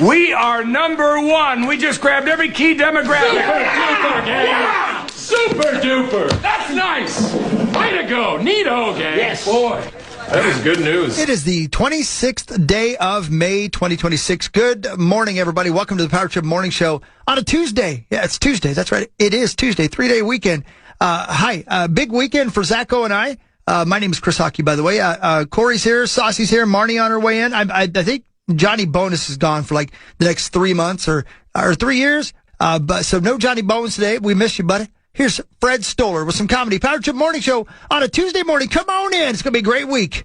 We are number one. We just grabbed every key demographic. Super duper, gang. Yeah. Super duper. That's nice. Way to go. Neato, gang. Yes. Boy, that was good news. It is the 26th day of May, 2026. Good morning, everybody. Welcome to the Power Trip Morning Show on a Tuesday. Yeah, it's Tuesday. That's right. It is Tuesday, 3-day weekend. Hi. Big weekend for Zacho and I. My name is Chris Hockey, by the way. Cory's here. Saucy's here. Marnie on her way in. I think Johnny Bonus is gone for like the next 3 months or 3 years. So no Johnny Bones today. We miss you, buddy. Here's Fred Stoller with some comedy. Power Trip Morning Show on a Tuesday morning. Come on in. It's going to be a great week.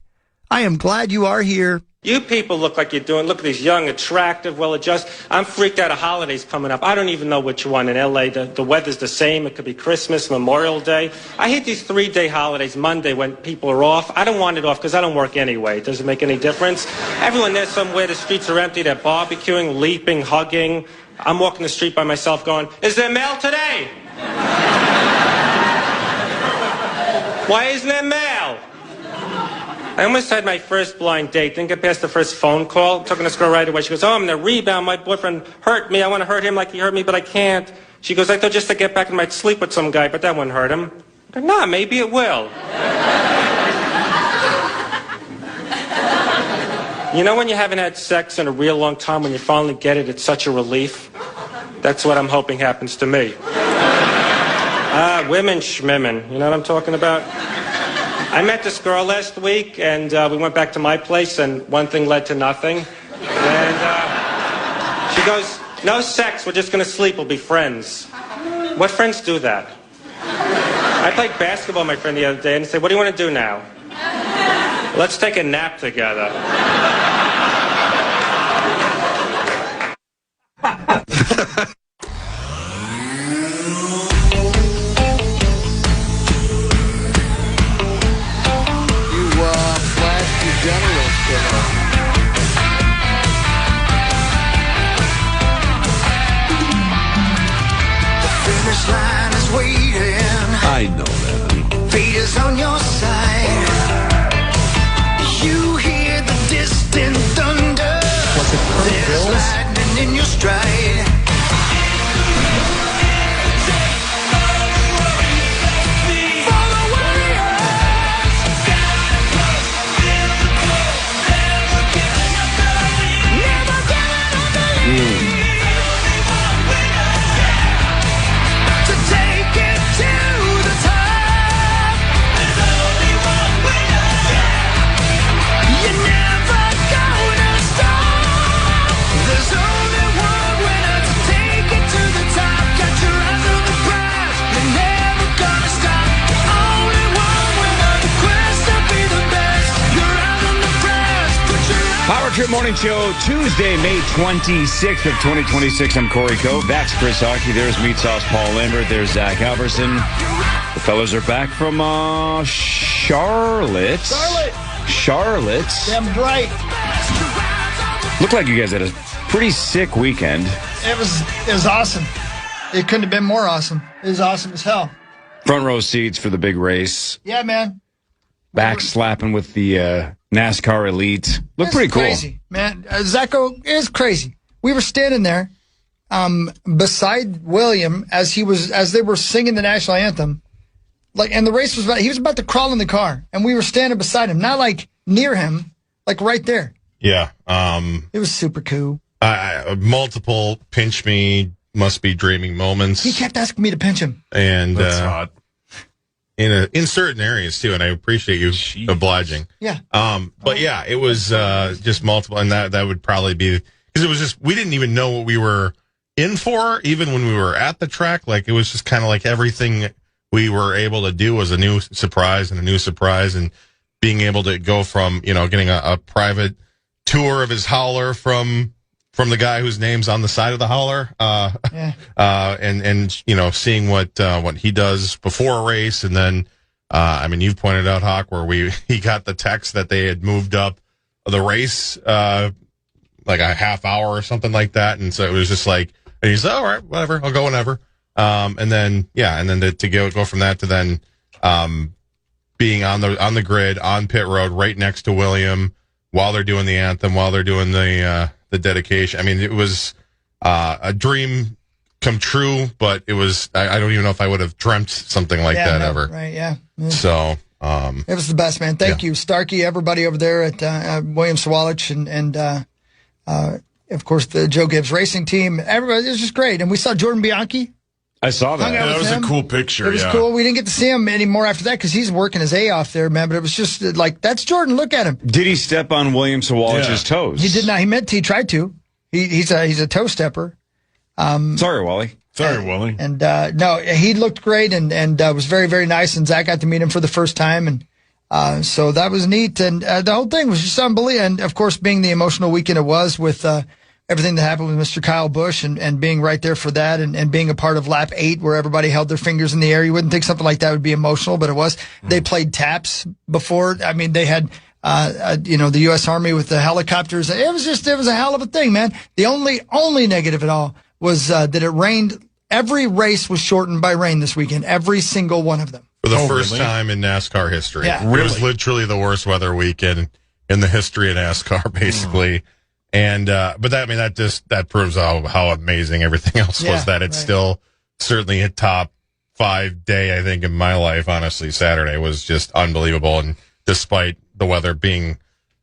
I am glad you are here. You people look like you're doing. Look at these young, attractive, well-adjusted. I'm freaked out of holidays coming up. I don't even know which one. In L.A., the weather's the same. It could be Christmas, Memorial Day. I hate these 3-day holidays, Monday, when people are off. I don't want it off because I don't work anyway. Does it make any difference? Everyone there somewhere, the streets are empty. They're barbecuing, leaping, hugging. I'm walking the street by myself going, is there mail today? Why isn't there mail? I almost had my first blind date. Didn't get past the first phone call. Talking to this girl right away. She goes, oh, I'm in a rebound. My boyfriend hurt me. I want to hurt him like he hurt me, but I can't. She goes, I thought just to get back and might sleep with some guy, but that wouldn't hurt him. I go, nah, maybe it will. You know when you haven't had sex in a real long time, when you finally get it, it's such a relief? That's what I'm hoping happens to me. Women schmimmin. You know what I'm talking about? I met this girl last week, and we went back to my place, and one thing led to nothing. And she goes, no sex, we're just going to sleep, we'll be friends. What friends do that? I played basketball with my friend the other day, and he said, what do you want to do now? Let's take a nap together. I know that. Fate is on your side. You hear the distant thunder. There's lightning in your stride. Power Trip Morning Show, Tuesday, May 26th of 2026. I'm Cory Cove. That's Chris Hockey. There's Meat Sauce Paul Lambert. There's Zach Halverson. The fellas are back from Charlotte. Charlotte. Damn right. Looked like you guys had a pretty sick weekend. It was awesome. It couldn't have been more awesome. It was awesome as hell. Front row seats for the big race. Yeah, man. Back slapping with the NASCAR elite. Looked pretty cool. Crazy, man. Zacho is crazy. We were standing there beside William as they were singing the national anthem. And the race he was about to crawl in the car, and we were standing beside him, not like near him, like right there. Yeah. It was super cool. Multiple pinch me, must be dreaming moments. He kept asking me to pinch him. And that's hot. In certain areas too, and I appreciate you obliging. Yeah. But yeah, it was just multiple, and that would probably be because it was just we didn't even know what we were in for, even when we were at the track. Like it was just kind of like everything we were able to do was a new surprise, and being able to go from getting a private tour of his hauler from the guy whose name's on the side of the hauler, and seeing what he does before a race, and then you've pointed out, Hawk, where he got the text that they had moved up the race like a half hour or something like that, and so it was just like, and he's all right, whatever, I'll go whenever, and then to go from that to then being on the grid on pit road right next to William while they're doing the anthem, while they're doing the the dedication. I mean, it was a dream come true, but it was, I don't even know if I would have dreamt something like that ever. Right, yeah. So, it was the best, man. Thank you, Starkey, everybody over there at William Sawalich and of course, the Joe Gibbs Racing Team. Everybody, it was just great. And we saw Jordan Bianchi. I saw that. That was a cool picture. It was cool. We didn't get to see him anymore after that because he's working his A off there, man. But it was just like, that's Jordan. Look at him. Did he step on William Sawalich's toes? He did not. He meant he tried to. He's a toe stepper. Sorry, Wally. Sorry, Wally. And no, he looked great and was very, very nice. And Zach got to meet him for the first time. And so that was neat. And the whole thing was just unbelievable. And, of course, being the emotional weekend it was with everything that happened with Mr. Kyle Busch and being right there for that and being a part of lap 8 where everybody held their fingers in the air. You wouldn't think something like that would be emotional, but it was. They played taps before. I mean, they had, the U.S. Army with the helicopters. It was a hell of a thing, man. The only negative at all was that it rained. Every race was shortened by rain this weekend. Every single one of them. For the first time in NASCAR history. Yeah. It was literally the worst weather weekend in the history of NASCAR, basically. And, but that proves how amazing everything else was, that it's still certainly a top 5 day, I think, in my life. Honestly, Saturday was just unbelievable. And despite the weather being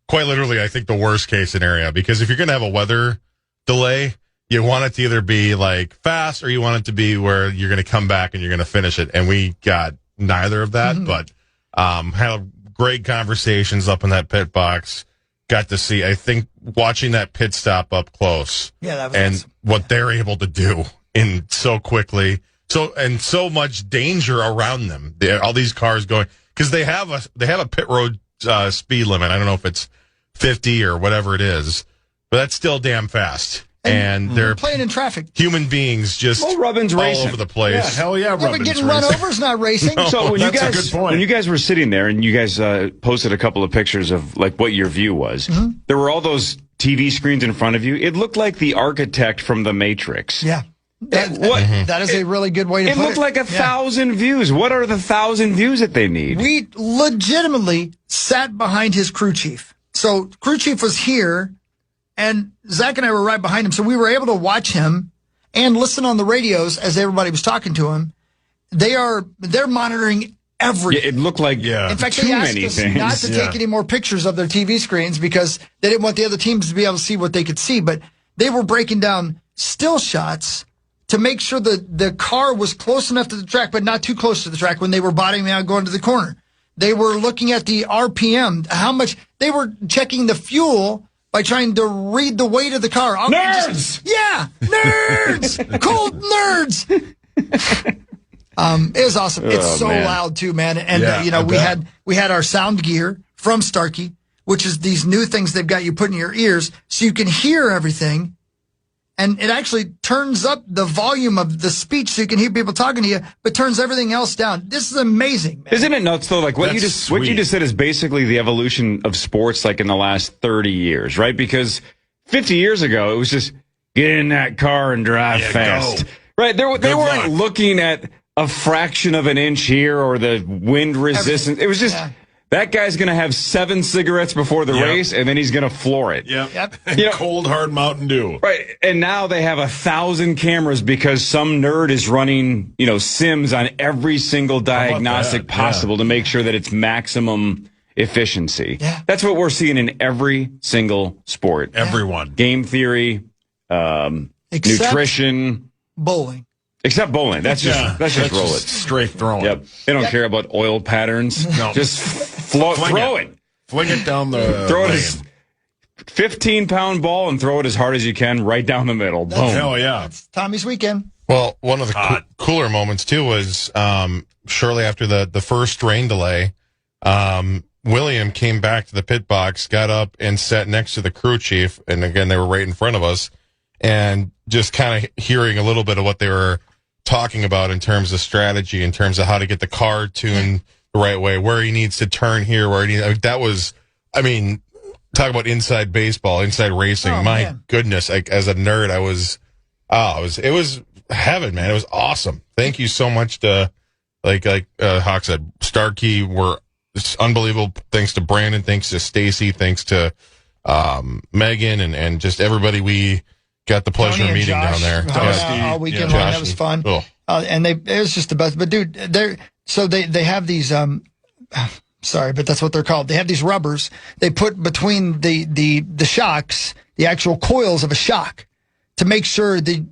quite literally, I think, the worst case scenario, because if you're going to have a weather delay, you want it to either be like fast or you want it to be where you're going to come back and you're going to finish it. And we got neither of that, but, had great conversations up in that pit box. Got to see, I think, watching that pit stop up close. Yeah, that was awesome. What they're able to do in so quickly, so much danger around them. All these cars going, because they have a pit road speed limit. I don't know if it's 50 or whatever it is, but that's still damn fast. And they're playing in traffic. Human beings just Rubbin's all racing over the place. Yeah, hell yeah, but getting run over is not racing. No, so when that's a good point. When you guys were sitting there and you guys posted a couple of pictures of like what your view was, there were all those TV screens in front of you. It looked like the architect from The Matrix. Yeah. That is a really good way to put it. It looked like 1,000 views. What are the 1,000 views that they need? We legitimately sat behind his crew chief. So crew chief was here, and Zach and I were right behind him. So we were able to watch him and listen on the radios as everybody was talking to him. They're monitoring everything. Yeah, it looked like in fact, they asked us not to take any more pictures of their TV screens because they didn't want the other teams to be able to see what they could see. But they were breaking down still shots to make sure the car was close enough to the track, but not too close to the track when they were bottoming out going to the corner. They were looking at the RPM, how much they were checking the fuel by trying to read the weight of the car. Nerds! Nerds! Cold nerds! It was awesome. It's so loud too, man. And we had our sound gear from Starkey, which is these new things they've got you put in your ears so you can hear everything. And it actually turns up the volume of the speech so you can hear people talking to you, but turns everything else down. This is amazing, man. Isn't it nuts though? Like what you just said is basically the evolution of sports like in the last 30 years, right? Because 50 years ago, it was just get in that car and drive fast. Go. Right. They weren't looking at a fraction of an inch here or the wind resistance. It was just that guy's going to have 7 cigarettes before the race, and then he's going to floor it. Yep. Cold, hard Mountain Dew. Right. And now they have 1,000 cameras because some nerd is running, sims on every single diagnostic possible to make sure that it's maximum efficiency. Yeah. That's what we're seeing in every single sport. Everyone. Game theory, nutrition. Bowling. Except bowling. That's just roll it. Straight throwing. Yep. They don't care about oil patterns. No. Just throw it. Fling it down the throw it as 15-pound ball and throw it as hard as you can right down the middle. Boom. Hell yeah. That's Tommy's weekend. Well, one of the cooler moments, too, was shortly after the first rain delay, William came back to the pit box, got up and sat next to the crew chief. And again, they were right in front of us. And just kind of hearing a little bit of what they were talking about in terms of strategy, in terms of how to get the car tuned the right way, where he needs to turn here, that was, talk about inside baseball, inside racing. Goodness, as a nerd, it was heaven, man. It was awesome. Thank you so much to, like Hawk said, Starkey. Were unbelievable. Thanks to Brandon. Thanks to Stacy. Thanks to Megan and just everybody we got the pleasure of meeting Josh, down there. all weekend long. That was fun. And it was just the best. But dude, they have these, sorry, but that's what they're called. They have these rubbers they put between the shocks, the actual coils of a shock, to make sure that,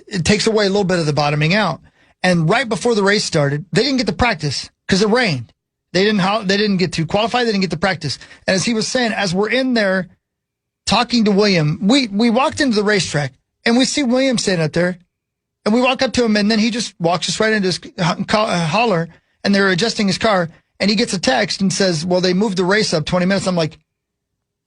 it takes away a little bit of the bottoming out. And right before the race started, they didn't get to practice because it rained. They didn't get to qualify. They didn't get to practice. And as he was saying, as we're in there talking to William, we walked into the racetrack and we see William standing up there, and we walk up to him, and then he just walks us right into his holler, and they're adjusting his car, and he gets a text and says, well, they moved the race up 20 minutes. I'm like,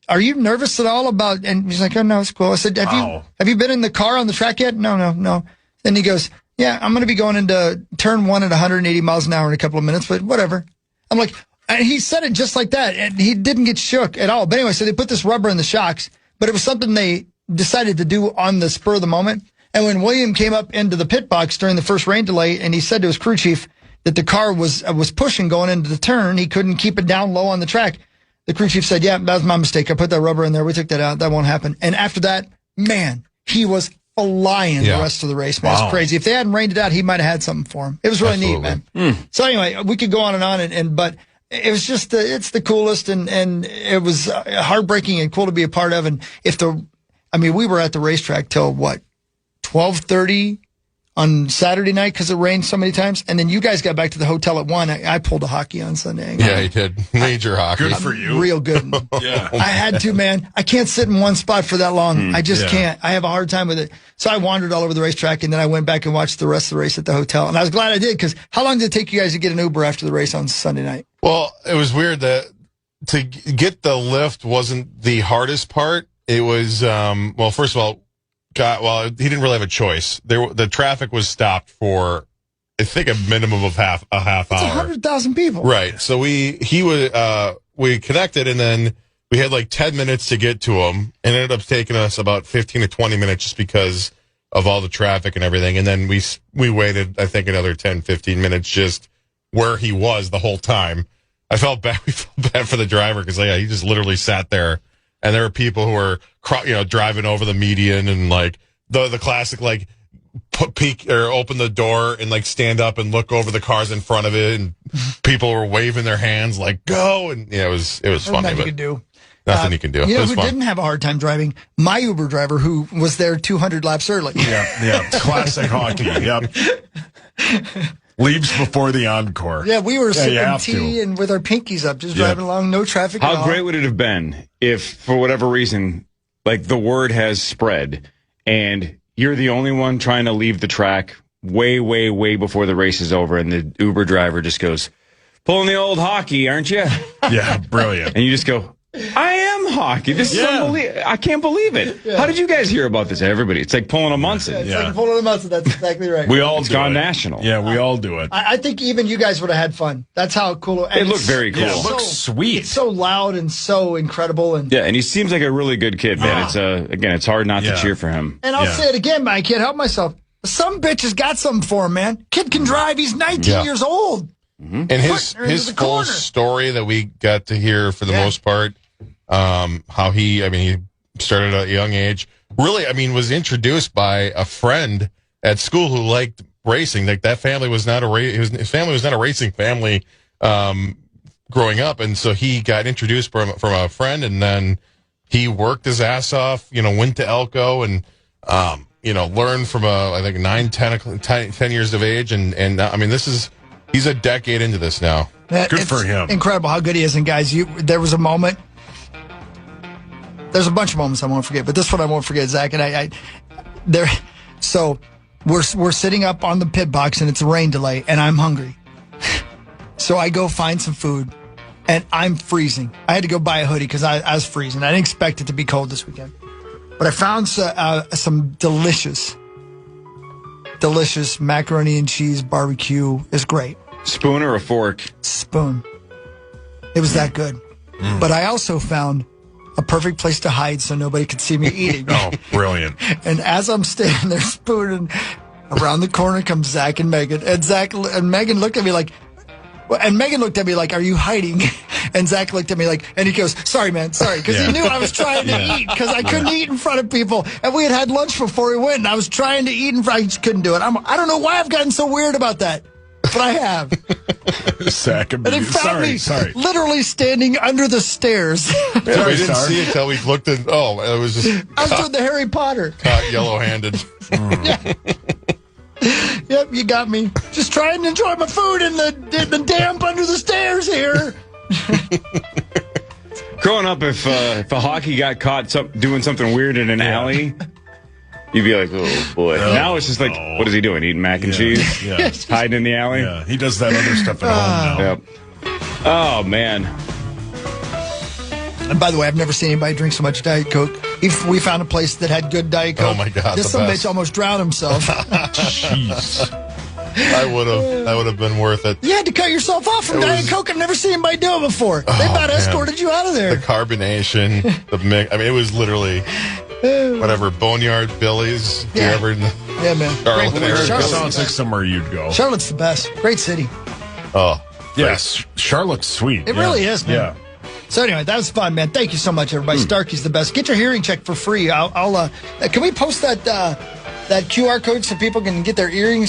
are you nervous at all about, and he's like, oh, no, it's cool. I said, have you been in the car on the track yet? No. Then he goes, yeah, I'm going to be going into turn 1 at 180 miles an hour in a couple of minutes, but whatever. I'm like, and he said it just like that, and he didn't get shook at all. But anyway, so they put this rubber in the shocks, but it was something they decided to do on the spur of the moment. And when William came up into the pit box during the first rain delay, and he said to his crew chief that the car was pushing going into the turn, he couldn't keep it down low on the track. The crew chief said, yeah, that was my mistake. I put that rubber in there. We took that out. That won't happen. And after that, man, he was flying the rest of the race, man. It's crazy. If they hadn't rained it out, he might have had something for him. It was really neat, man. So anyway, we could go on and on, but it was just, it's the coolest, and it was heartbreaking and cool to be a part of. And we were at the racetrack till what, 12:30 on Saturday night because it rained so many times. And then you guys got back to the hotel at 1. I pulled a hockey on Sunday. Yeah, you did. Major hockey. Good for you. Real good. Yeah. I had to, man. I can't sit in one spot for that long. I just can't. I have a hard time with it. So I wandered all over the racetrack, and then I went back and watched the rest of the race at the hotel. And I was glad I did, because how long did it take you guys to get an Uber after the race on Sunday night? Well, it was weird that to get the lift wasn't the hardest part. It was, first of all, he didn't really have a choice. The traffic was stopped for, I think, a minimum of half hour. It's 100,000 people. Right. So we connected, and then we had like 10 minutes to get to him, and it ended up taking us about 15 to 20 minutes just because of all the traffic and everything. And then we waited, I think, another 10, 15 minutes just where he was the whole time. We felt bad for the driver because he just literally sat there. And there were people who were, driving over the median, and like the classic, like peek or open the door and like stand up and look over the cars in front of it, and people were waving their hands like go, and it was funny. Nothing you could do. Nothing you can do. You know who didn't have a hard time driving? My Uber driver, who was there 200 laps early. Yeah. Classic hockey. Yep. Leaves before the encore. Yeah, we were sipping tea and with our pinkies up, just driving along, no traffic at all. How great would it have been if, for whatever reason, like the word has spread and you're the only one trying to leave the track way, way, way before the race is over, and the Uber driver just goes, pulling the old hockey, aren't you? Yeah, brilliant. And you just go, I am hockey. This is unbelievable. I can't believe it. Yeah. How did you guys hear about this? Everybody. It's like pulling a Munson. It's like pulling a Munson. That's exactly right. It's gone national. Yeah, we all do it. I think even you guys would have had fun. That's how cool it looked very cool. Yeah, it looks sweet. It's so loud and so incredible. And he seems like a really good kid, man. It's hard not to cheer for him. And I'll say it again, but I can't help myself. Some bitch has got something for him, man. Kid can drive. He's 19 years old. Mm-hmm. And his full story that we got to hear for the most part, how he started at a young age. Really, was introduced by a friend at school who liked racing. Like that family was not his family was not a racing family growing up, and so he got introduced from a friend, and then he worked his ass off. Went to Elko and learned from I think 9, 10 years of age, and he's a decade into this now. Good for him. Incredible how good he is. And guys, there was a moment. There's a bunch of moments I won't forget, but this one I won't forget, Zach. And so we're sitting up on the pit box, and it's a rain delay, and I'm hungry. So I go find some food, and I'm freezing. I had to go buy a hoodie because I was freezing. I didn't expect it to be cold this weekend. But I found some delicious macaroni and cheese barbecue. It's great. Spoon or a fork? Spoon. It was that good. But I also found a perfect place to hide so nobody could see me eating. Oh, brilliant. And as I'm standing there spooning, around the corner comes Zach and Megan. And Megan looked at me like, are you hiding? And Zach looked at me and he goes, sorry, man, sorry. Because he knew I was trying to eat because I couldn't eat in front of people. And we had lunch before we went, and I was trying to eat in front. I just couldn't do it. I don't know why I've gotten so weird about that. But I have. Zach, and they found me literally standing under the stairs. We didn't see it until we looked at. Oh, it was just. I was doing the Harry Potter. Caught yellow-handed. Yep, you got me. Just trying to enjoy my food in the damp under the stairs here. Growing up, if a hockey got caught doing something weird in an alley, you'd be like, oh, boy. Now it's just like, what is he doing? Eating mac and cheese? Yeah. Hiding in the alley? Yeah, he does that other stuff at home now. Yep. Oh, man. And by the way, I've never seen anybody drink so much Diet Coke. If we found a place that had good Diet Coke. Oh, my God. This some bitch almost drowned himself. Jeez. That would have been worth it. You had to cut yourself off from Diet Coke. I've never seen anybody do it before. They about escorted you out of there. The carbonation, the mix. I mean, it was literally whatever, Boneyard Billy's. Yeah. Yeah, man. Charlotte area. Sounds like somewhere you'd go. Charlotte's the best. Great city. Oh. Yes. Charlotte's sweet. It really is, man. Yeah. So anyway, that was fun, man. Thank you so much, everybody. Starkey's the best. Get your hearing checked for free. Can we post that QR code so people can get their hearing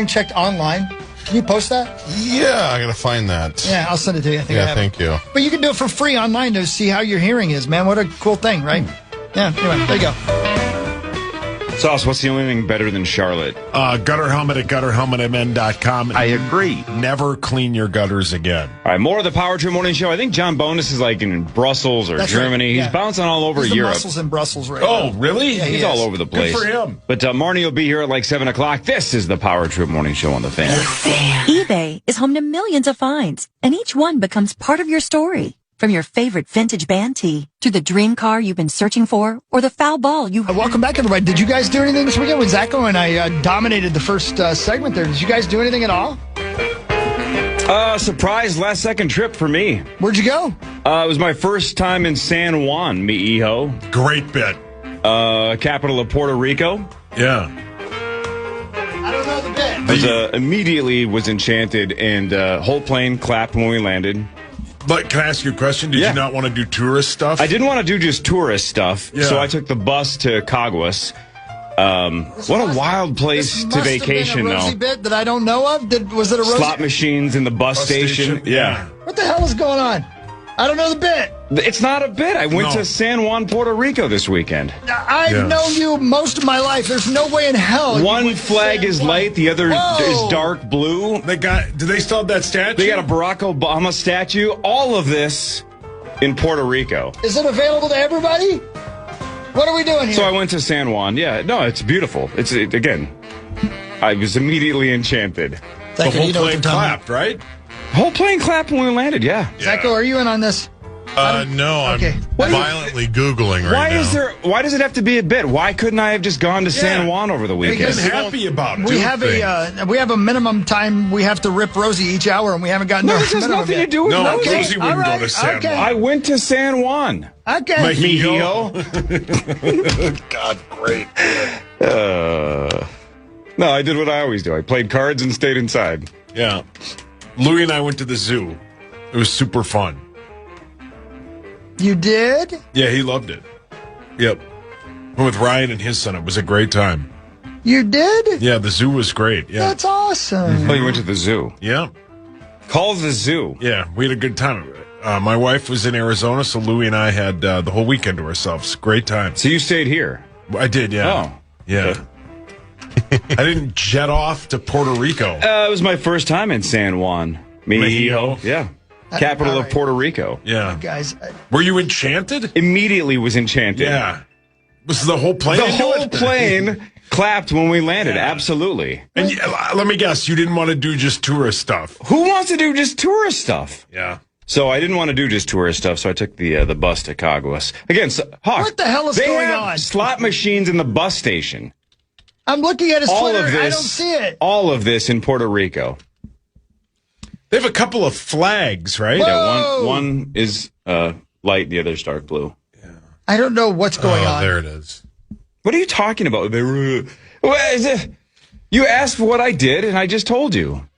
checked online? Can you post that? Yeah, I gotta find that. Yeah, I'll send it to you. I think I have thank you. But you can do it for free online to see how your hearing is, man. What a cool thing, right? Yeah. Anyway, there you go. Sauce, what's the only thing better than Charlotte? Gutter helmet at gutterhelmetmn.com. I agree. Never clean your gutters again. All right, more of the Power Trip Morning Show. I think John Bonus is like in Brussels or Germany. Right. He's bouncing all over He's Europe. The muscles in Brussels right Oh, now. really? Yeah, He's all over the place. Good for him. But Marnie will be here at like 7 o'clock. This is the Power Trip Morning Show on the Fan. eBay is home to millions of finds, and each one becomes part of your story. From your favorite vintage band tee to the dream car you've been searching for or the foul ball you... Welcome back, everybody. Did you guys do anything this weekend? When Zacho and I dominated the first segment there, did you guys do anything at all? Surprise last-second trip for me. Where'd you go? It was my first time in San Juan, mijo. Great bit. Capital of Puerto Rico. Yeah. I don't know the bit. Immediately was enchanted, and whole plane clapped when we landed. But can I ask you a question? Did you not want to do tourist stuff? I didn't want to do just tourist stuff, so I took the bus to Caguas. What a wild place to vacation, though. Rosy bit that I don't know of. Was it a rosy? Slot machines in the bus station. Yeah. What the hell is going on? I don't know the bit. It's not a bit. I went to San Juan, Puerto Rico this weekend. I've known you most of my life. There's no way in hell. One flag is light, the other is dark blue. Do they still have that statue? They got a Barack Obama statue. All of this in Puerto Rico. Is it available to everybody? What are we doing here? So I went to San Juan. Yeah, no, it's beautiful. Again, I was immediately enchanted. The whole plane clapped, right? Whole plane clapped when we landed, yeah. Zacho, are you in on this? No, I'm violently Googling right now. Why does it have to be a bit? Why couldn't I have just gone to San Juan over the weekend? He's happy about it. We have a minimum time we have to rip Rosie each hour, and we haven't gotten this has nothing to do with Rosie. Rosie wouldn't go to San Juan. I went to San Juan. Okay. Mijo. God, great. No, I did what I always do. I played cards and stayed inside. Yeah. Louis and I went to the zoo. It was super fun. You did? Yeah, he loved it. Yep. Went with Ryan and his son. It was a great time. You did? Yeah, the zoo was great. Yeah. That's awesome. Oh, you went to the zoo? Yeah. Call the zoo. Yeah, we had a good time. My wife was in Arizona, so Louis and I had the whole weekend to ourselves. Great time. So you stayed here? I did, yeah. Oh. Yeah. Okay. I didn't jet off to Puerto Rico. It was my first time in San Juan. Mijo. Yeah. Capital of Puerto Rico. Yeah. Guys. Were you enchanted? Immediately was enchanted. Yeah. Was the whole plane? The whole plane clapped when we landed. Yeah. Absolutely. And let me guess, you didn't want to do just tourist stuff. Who wants to do just tourist stuff? Yeah. So I didn't want to do just tourist stuff, so I took the bus to Caguas. Again, Hawk, what the hell is going on? Slot machines in the bus station. I'm looking at his Twitter. I don't see it. All of this in Puerto Rico. They have a couple of flags, right? Yeah, one is light, the other's dark blue. Yeah. I don't know what's going on. There it is. What are you talking about? You asked for what I did, and I just told you.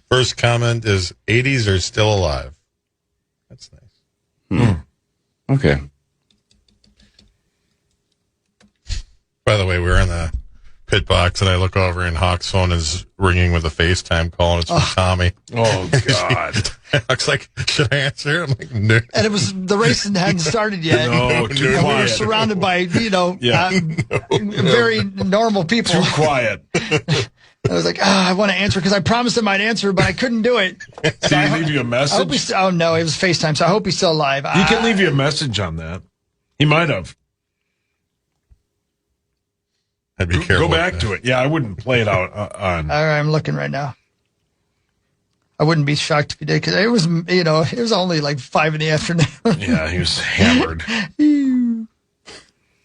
First comment is 80s are still alive. Okay. By the way, we were in the pit box, and I look over, and Hawk's phone is ringing with a FaceTime call, and it's from Tommy. Oh, God. Hawk's like, should I answer? I'm like, no. And it was the race hadn't started yet. No, too and we were quiet. surrounded by, very normal people. Too quiet. I was like, I want to answer because I promised him I'd answer, but I couldn't do it. Did he leave you a I hope message? oh, no, it was FaceTime, so I hope he's still alive. He can leave you a message on that. He might have. I'd be careful. Go back to it. Yeah, I wouldn't play it out on. All right, I'm looking right now. I wouldn't be shocked if he did because it was, it was only like 5 in the afternoon. Yeah, he was hammered.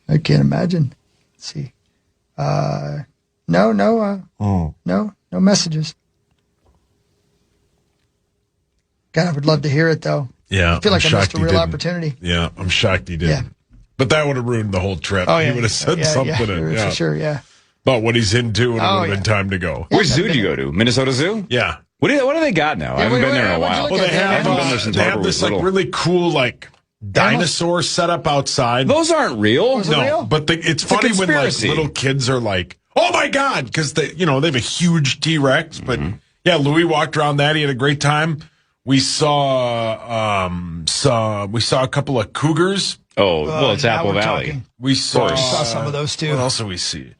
I can't imagine. Let's see. No messages. God, I would love to hear it though. Yeah, I feel like I missed a real didn't. opportunity. Yeah, I'm shocked he didn't. Yeah. But that would have ruined the whole trip. Oh, yeah. He would have said something for sure, yeah. about what he's into, and it would have been time to go. Which zoo did you go to? Minnesota Zoo? Yeah. What do they got now? I haven't been there in a while. Well, Well, they I haven't been there have, since they Harper have was this like little. really cool like dinosaur setup outside. Those aren't real. Was it real? But it's funny when like conspiracy. little kids are like, "Oh my God," because they have a huge T-Rex. But yeah, Louis walked around that. He had a great time. We saw a couple of cougars. Oh, well, it's now Apple we're Valley. talking. We saw Some of those too. What else did we see?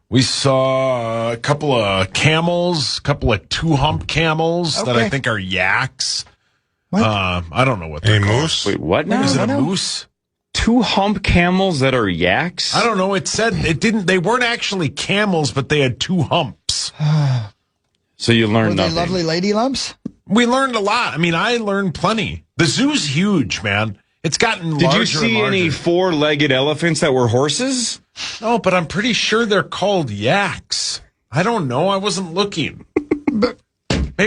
We saw a couple of camels, a couple of 2-hump camels that I Okay. think are yaks. What? I don't know what they're A called. moose? Wait, what now? Is it a no. moose? 2-hump camels that are yaks? I don't know. It said it didn't. They weren't actually camels, but they had 2 humps. So you Were learned they nothing. lovely lady lumps? We learned a lot. I mean, I learned plenty. The zoo's huge, man. It's gotten Did larger you see and larger. any 4-legged elephants that were horses? No, but I'm pretty sure they're called yaks. I don't know. I wasn't looking. Maybe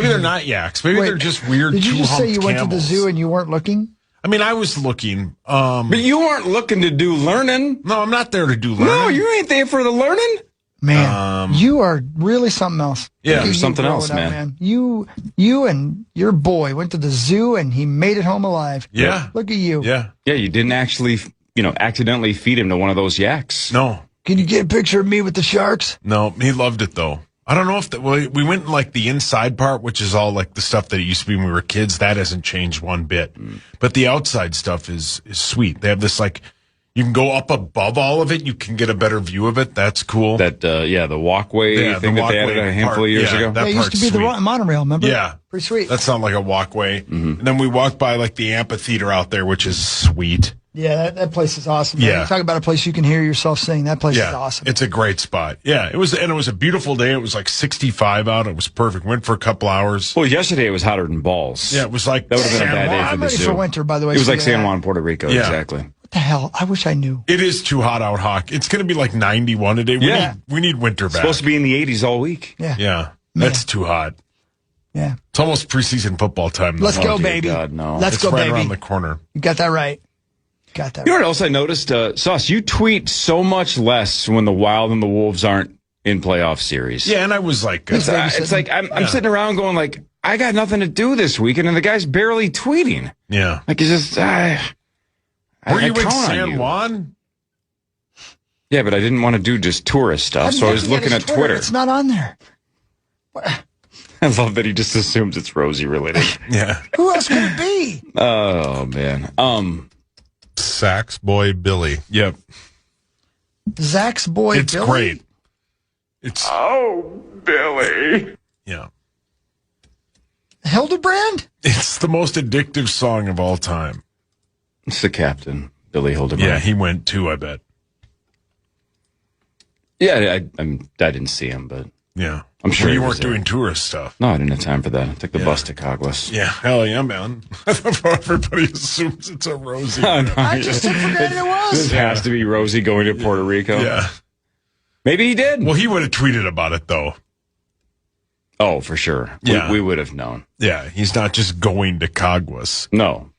they're not yaks. Maybe Wait, they're just weird Did you just say you went to the camels. zoo and you weren't looking? I mean, I was looking. But you weren't looking to do learning. No, I'm not there to do learning. No, you ain't there for the learning. Man, you are really something else. Yeah, Look at you're you something growing else, up, man. You and your boy went to the zoo and he made it home alive. Yeah. Look at you. Yeah. Yeah, you didn't actually, accidentally feed him to one of those yaks. No. Can you get a picture of me with the sharks? No, he loved it though. I don't know if we went in like the inside part, which is all like the stuff that it used to be when we were kids. That hasn't changed one bit. But the outside stuff is sweet. They have this like, you can go up above all of it. You can get a better view of it. That's cool. The walkway Yeah, thing the that they added walkway a handful part. of years Yeah, ago. that Yeah, it used to part's be the sweet. monorail, remember? Yeah. Pretty sweet. That sounded like a walkway. And then we walked by like the amphitheater out there, which is sweet. Yeah, that place is awesome. Man. Yeah. You talk about a place you can hear yourself sing. That place is Yeah, awesome. it's a great spot. Yeah, it was a beautiful day. It was like 65 out. It was perfect. Went for a couple hours. Well, yesterday it was hotter than balls. Yeah, it was like That would have been a San bad day Juan. for I'm the ready zoo. for winter, by the way. It was like so San yeah. Juan, Puerto Rico, Yeah. exactly. What the hell? I wish I knew. It is too hot out, Hawk. It's going to be like 91 today. We need winter back. Supposed to be in the 80s all week. Yeah. Yeah, that's too hot. Yeah. It's almost preseason football time. though. Let's go, dear baby. God, no. Let's It's go, right baby. around the corner. You got that right. Got that You know right. what else I noticed? Sauce, you tweet so much less when the Wild and the Wolves aren't in playoff series. Yeah, and I was like, It's It's like I'm sitting around going like, I got nothing to do this weekend, and the guy's barely tweeting. yeah. Like, it's just, Were I you in count on San you. Juan? Yeah, but I didn't want to do just tourist stuff, I'm so I was looking looking his at Twitter. It's not on there. I love that he just assumes it's Rosie related. Yeah. Who else could it be? Oh man. Sax boy Billy. Yep. Zach's boy, It's Billy? great. It's Billy. yeah. Hildebrand? It's the most addictive song of all time. It's the captain, Billy Hildebrand. Yeah, he went too, I bet. Yeah, I didn't see him, but Yeah. I'm sure Well, he you was weren't there. doing tourist stuff. no, I didn't have time for that. I took the Yeah. bus to Caguas. Yeah, hell yeah, man. Everybody assumes it's a Rosie. I just took for granted it This was. has to be Rosie going to Puerto Rico. Yeah. Maybe he did. Well, he would have tweeted about it, though. Oh, for sure. Yeah. We would have known. Yeah, he's not just going to Caguas. No.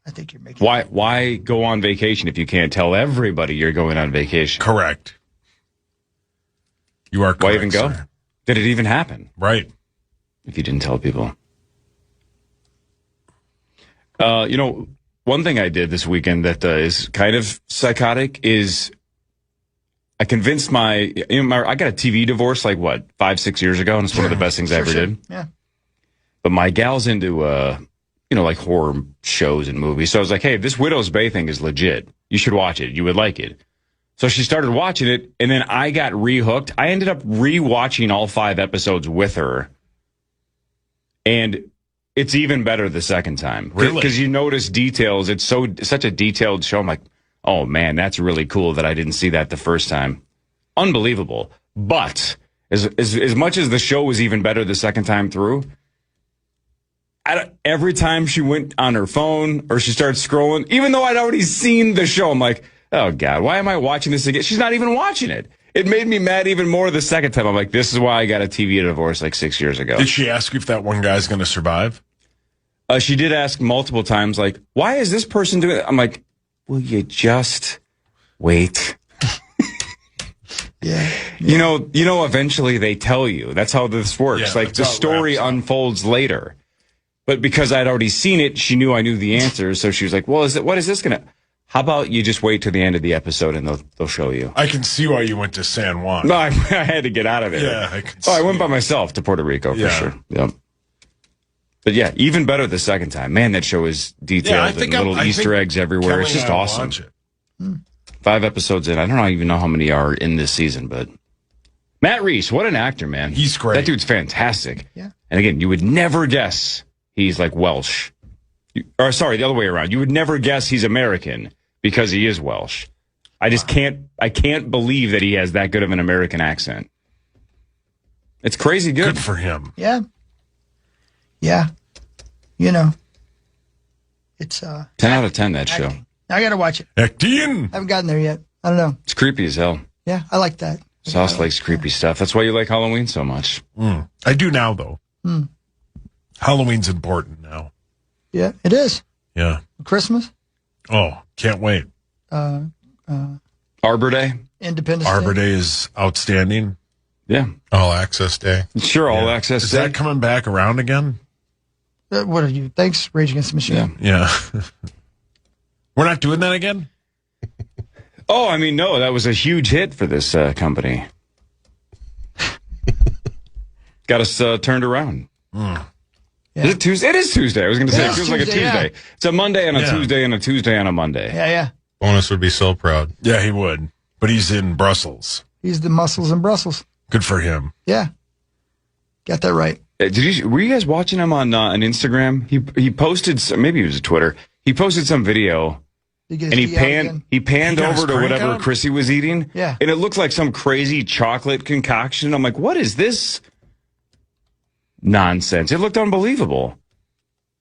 I think you're making Why go on vacation if you can't tell everybody you're going on vacation? Correct. You are correct. Why even go? sir. Did it even happen Right. if you didn't tell people? one thing I did this weekend that is kind of psychotic is I convinced I got a TV divorce like 5-6 years ago, and it's one of the best things I ever did. Yeah. But my gal's into like horror shows and movies. So I was like, hey, this Widow's Bay thing is legit. You should watch it. You would like it. So she started watching it, and then I got re-hooked. I ended up re-watching all 5 episodes with her. And it's even better the second time. Really? Because you notice details. It's such a detailed show. I'm like, oh, man, that's really cool that I didn't see that the first time. Unbelievable. But as much as the show was even better the second time through, every time she went on her phone or she started scrolling, even though I'd already seen the show, I'm like, oh, God, why am I watching this again? She's not even watching it. It made me mad even more the second time. I'm like, this is why I got a TV divorce like 6 years ago. Did she ask you if that one guy's going to survive? She did ask multiple times, like, why is this person doing it? I'm like, will you just wait? Yeah. You know, eventually they tell you. That's how this works. Yeah, like, the story unfolds later. But because I'd already seen it, she knew I knew the answers. So she was like, well, what is this going to... How about you just wait till the end of the episode and they'll show you? I can see why you went to San Juan. No, I had to get out of there. Yeah, I went by myself to Puerto Rico for sure. Yep. But yeah, even better the second time. Man, that show is detailed and little Easter eggs everywhere. It's just awesome. 5 episodes in. I don't even know how many are in this season, but Matt Reese, what an actor, man. He's great. That dude's fantastic. Yeah. And again, you would never guess he's like Welsh. Or sorry, the other way around. You would never guess he's American because he is Welsh. I can't believe that he has that good of an American accent. It's crazy good. Good for him. Yeah. Yeah. You know, it's 10 out of 10, that show. I got to watch it. Acting. I haven't gotten there yet. I don't know. It's creepy as hell. Yeah, I like that. Sauce likes creepy stuff. That's why you like Halloween so much. I do now, though. Halloween's important now. Yeah, it is. Yeah. Christmas. Oh, can't wait. Arbor Day? Independence Arbor Day. Day is outstanding. Yeah. All Access Day. Sure, All Access Is Day. that coming back around again? What are you? Thanks, Rage Against the Machine. Yeah. We're not doing that again? Oh, I mean, no, that was a huge hit for this company. Got us turned around. Yeah. Is it Tuesday? It is Tuesday. I was going to say, it feels like a Tuesday, Tuesday. yeah. It's a Monday and a Tuesday and a Tuesday and a Monday. Yeah. Bonus would be so proud. Yeah, he would. But he's in Brussels. He's the muscles in Brussels. Good for him. Yeah. Got that right. Were you guys watching him on Instagram? He posted maybe it was Twitter. He posted some video and he panned He got over to his whatever crank out? Chrissy was eating. Yeah. And it looked like some crazy chocolate concoction. I'm like, what is this nonsense? It looked unbelievable.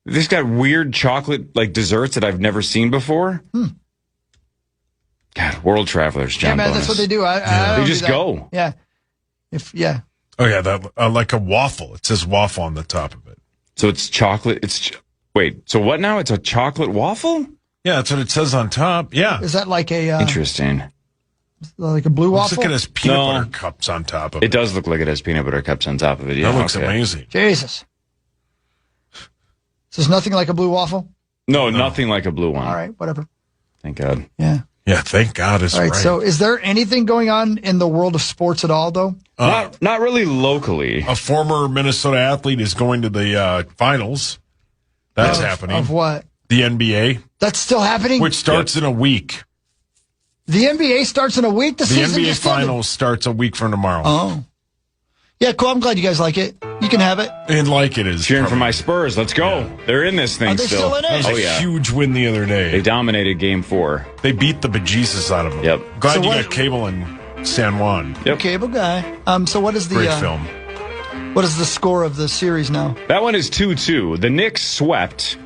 This got weird chocolate like desserts that I've never seen before. God, world travelers, John. Yeah, man, Bonus. that's what they do. They just go. Yeah. Oh, yeah, that like a waffle. It says waffle on the top of it. So it's chocolate. Wait, so what now? It's a chocolate waffle? Yeah, that's what it says on top. Yeah. Is that like a Interesting. like a blue Looks waffle? like it has peanut No. butter cups on top of it. It does look like it has peanut butter cups on top of it. Yeah, That looks okay. amazing. Jesus. So there's nothing like a blue waffle? No, nothing like a blue one. All right, whatever. Thank God. Yeah. Yeah, thank God it's All right, right. so is there anything going on in the world of sports at all, though? Not really locally. A former Minnesota athlete is going to the finals. That's happening. Of what? The NBA, That's still happening? which starts in a week. The NBA starts in a week? The The season NBA just ended. finals starts a week from tomorrow. Oh. Yeah, cool. I'm glad you guys like it. You can have it. And like it is. Cheering for probably- my Spurs. Let's go. They're in this thing Are they still in it? That was Oh, a yeah. huge win the other day. They dominated game 4. They beat the bejesus out of them. Yep. Glad So you what- got cable in San Juan. Yep. Cable guy. So what is the Great film. what is the score of the series now? That one is 2-2. The Knicks swept.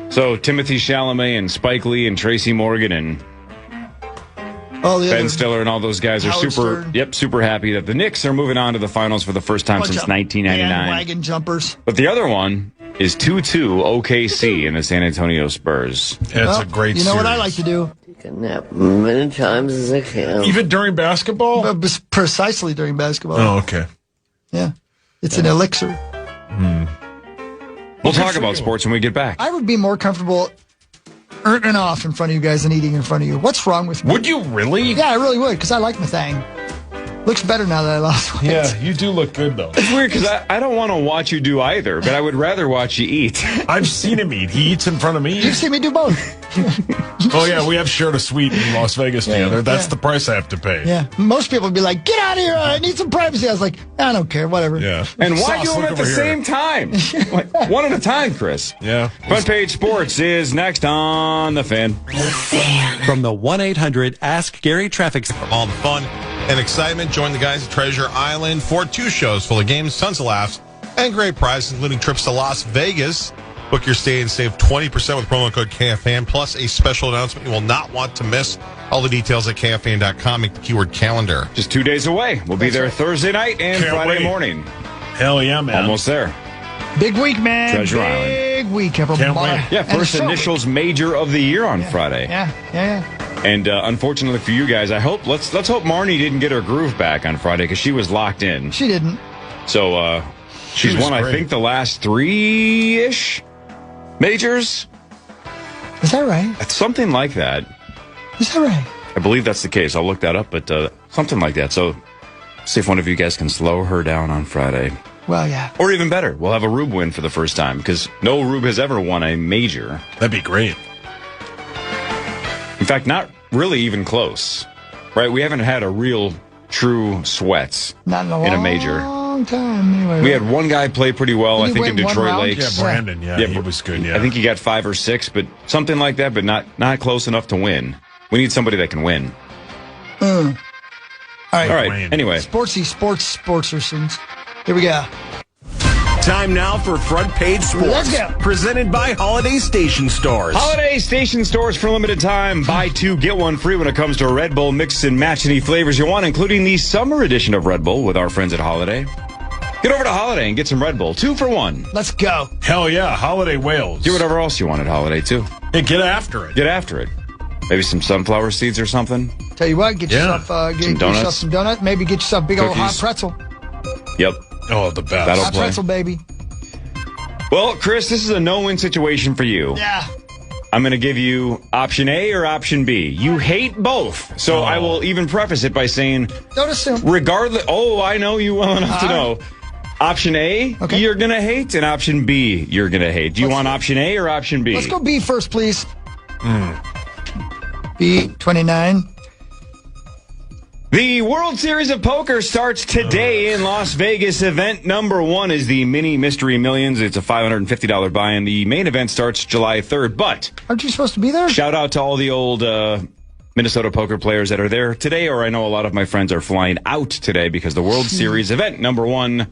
So Timothy Chalamet and Spike Lee and Tracy Morgan and Oh, the Ben other Stiller and all those guys are Howard super Stern. super happy that the Knicks are moving on to the finals for the first time bunch since of 1999. bandwagon jumpers. But the other one is 2-2 OKC and the San Antonio Spurs. It's Well, a great You know what I series. like to do? Take a nap many times as I can. Even during basketball? Precisely during basketball. Oh, okay. Yeah. It's an elixir. We'll talk about sports when we get back. I would be more comfortable off in front of you guys and eating in front of you. What's wrong with me? Would you really? Yeah, I really would, because I like my thing. Looks better now that I lost weight. Yeah, you do look good, though. It's weird because I don't want to watch you do either, but I would rather watch you eat. I've seen him eat. He eats in front of me. You've seen me do both. Oh, yeah, we have shared a suite in Las Vegas together. That's the price I have to pay. Yeah. Most people would be like, get out of here. I need some privacy. I was like, I don't care. Whatever. Yeah. And why Sauce, do them look at the over same here. time? Like, one at a time, Chris. Yeah. Front Page Sports is next on The Fan. From the 1-800-ASK-GARY traffic. From all the fun and excitement, join the guys at Treasure Island for 2 shows full of games, tons of laughs, and great prizes, including trips to Las Vegas. Book your stay and save 20% with promo code KFAN, plus a special announcement you will not want to miss. All the details at KFAN.com. Make the keyword calendar. Just 2 days away. We'll be there Thursday night and Can't Friday wait. morning. Hell yeah, man. Almost there. Big week, man. Treasure Big week, everybody. Can't wait. Yeah, And first a show. initials major of the year on Friday. Yeah. And unfortunately for you guys, I hope let's hope Marnie didn't get her groove back on Friday because she was locked in. She didn't. So she's was won, I great. think, the last 3-ish majors. Is that right? It's something like that. Is that right? I believe that's the case. I'll look that up, but something like that. So see if one of you guys can slow her down on Friday. Well, yeah. Or even better, we'll have a Rube win for the first time because no Rube has ever won a major. That'd be great. In fact, not really even close. Right? We haven't had a real, true sweats Not in a in a major. long time. Anyway, We had one guy play pretty well, I Didn't he think, in win one Detroit round? Lakes. Yeah, Brandon. Yeah, he was good. Yeah. I think he got 5 or 6, but something like that, but not close enough to win. We need somebody that can win. All right. All right. Wayne. Anyway, Sportsers. Here we go. Time now for Front Page Sports. Let's go. Presented by Holiday Station Stores. Holiday Station Stores for limited time. Buy 2, get 1 free when it comes to Red Bull. Mix and match any flavors you want, including the summer edition of Red Bull with our friends at Holiday. Get over to Holiday and get some Red Bull. 2 for 1. Let's go. Hell yeah, Holiday Wales. Do whatever else you want at Holiday, too. Hey, get after it. Get after it. Maybe some sunflower seeds or something. Tell you what, get Yeah. yourself get Some yourself donuts. some donut. Maybe get yourself a big old hot Cookies. pretzel. Yep. Oh, the best. That'll Hot play. pretzel, baby. Well, Chris, this is a no-win situation for you. Yeah. I'm going to give you option A or option B. You hate both. So I will even preface it by saying, Don't assume. regardless, I know you well enough to All know. Option A, Okay. you're going to hate, and option B, you're going to hate. Do you want option A or option B? Let's go B first, please. B 29. The World Series of Poker starts today in Las Vegas. Event number 1 is the Mini Mystery Millions. It's a $550 buy-in. The main event starts July 3rd, but Aren't you supposed to be there? shout out to all the old Minnesota poker players that are there today, or I know a lot of my friends are flying out today because the World Series event number 1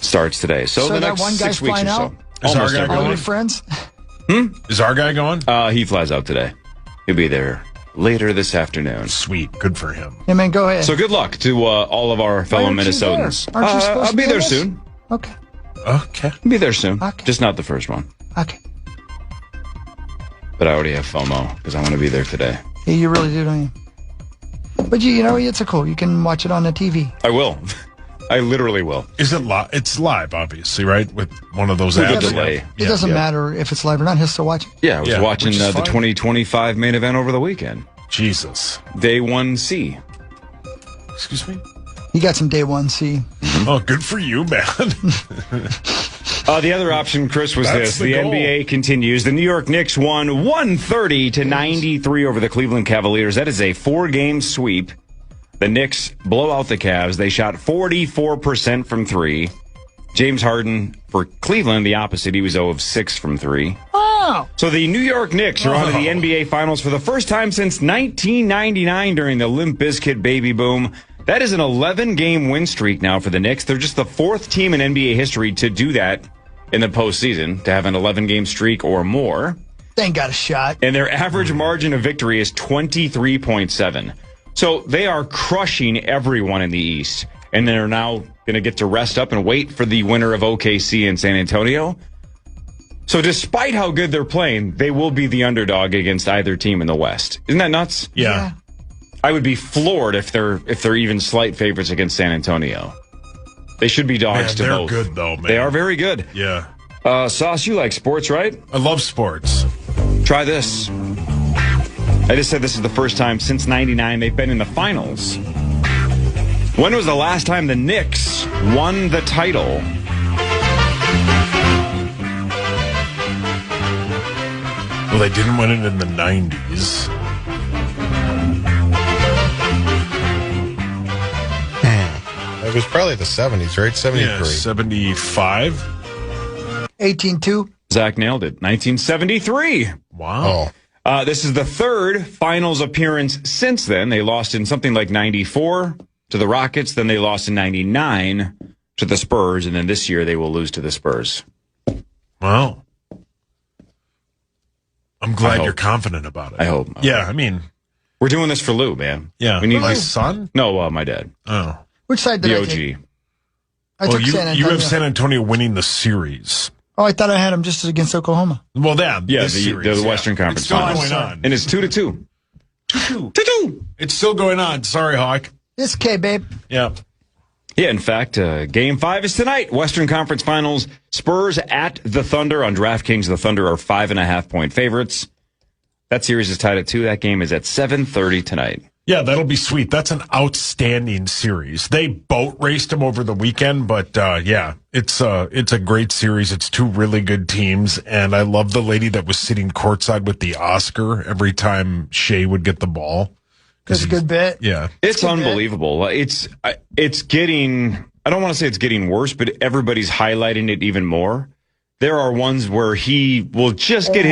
starts today. So the that next one guy's 6 weeks or flying so. out? Is our Almost guy everyone. All going? your friends? Is our guy going? He flies out today. He'll be there later this afternoon. Sweet. Good for him. Yeah, man, go ahead. So good luck to all of our fellow aren't you Minnesotans. there? Aren't you supposed I'll to be be there in this? soon. Okay. Okay. I'll be there soon. Okay. Just not the first one. Okay. But I already have FOMO because I want to be there today. Yeah, you really do, don't you? But you know, it's a cool. You can watch it on the TV. I will. I literally will. Is it live? It's live, obviously, right? With one of those With a apps. delay. It doesn't matter if it's live or not. He'll still watch it. Yeah, I was Yeah, watching which is the fine. 2025 main event over the weekend. Jesus. Day 1C. Excuse me? You got some day one, see. Oh, good for you, man. The other option, Chris, was That's this. the The goal. NBA continues. The New York Knicks won 130-93 over the Cleveland Cavaliers. That is a 4-game sweep. The Knicks blow out the Cavs. They shot 44% from 3. James Harden for Cleveland, the opposite. He was 0 of 6 from 3. Wow. So the New York Knicks are on to the NBA Finals for the first time since 1999 during the Limp Bizkit baby boom. That is an 11-game win streak now for the Knicks. They're just the 4th team in NBA history to do that in the postseason, to have an 11-game streak or more. They ain't got a shot. And their average margin of victory is 23.7. So they are crushing everyone in the East. And they're now going to get to rest up and wait for the winner of OKC and San Antonio. So despite how good they're playing, they will be the underdog against either team in the West. Isn't that nuts? Yeah. I would be floored if they're even slight favorites against San Antonio. They should be dogs to they're both. good, though, man. They are very good. Yeah. Sauce, you like sports, right? I love sports. Try this. I just said this is the first time since 99 they've been in the finals. When was the last time the Knicks won the title? Well, they didn't win it in the 90s. It was probably the 70s, right? 73. Yeah, 75. 18-2. Zach nailed it. 1973. Wow. This is the third finals appearance since then. They lost in something like 94 to the Rockets. Then they lost in 99 to the Spurs. And then this year they will lose to the Spurs. Wow. I'm glad you're confident about it. I hope. Yeah, I mean. We're doing this for Lou, man. Yeah. We need my son? No, my dad. Oh. Which side did the I OG. take? Well, took San you Antonio. have San Antonio winning the series. Oh, I thought I had him just against Oklahoma. Well, Yeah, the Western Conference It's still Finals. going on. And it's 2-2. 2-2. It's still going on. Sorry, Hawk. It's okay, babe. Yeah. Yeah, in fact, Game 5 is tonight. Western Conference Finals. Spurs at the Thunder on DraftKings. The Thunder are 5.5-point favorites. That series is tied at 2. That game is at 7:30 tonight. Yeah, that'll be sweet. That's an outstanding series. They boat raced them over the weekend, but yeah, it's a great series. It's two really good teams, and I love the lady that was sitting courtside with the Oscar every time Shea would get the ball. That's a good bit. Yeah, it's unbelievable. It's getting. I don't want to say it's getting worse, but everybody's highlighting it even more. There are ones where he will just get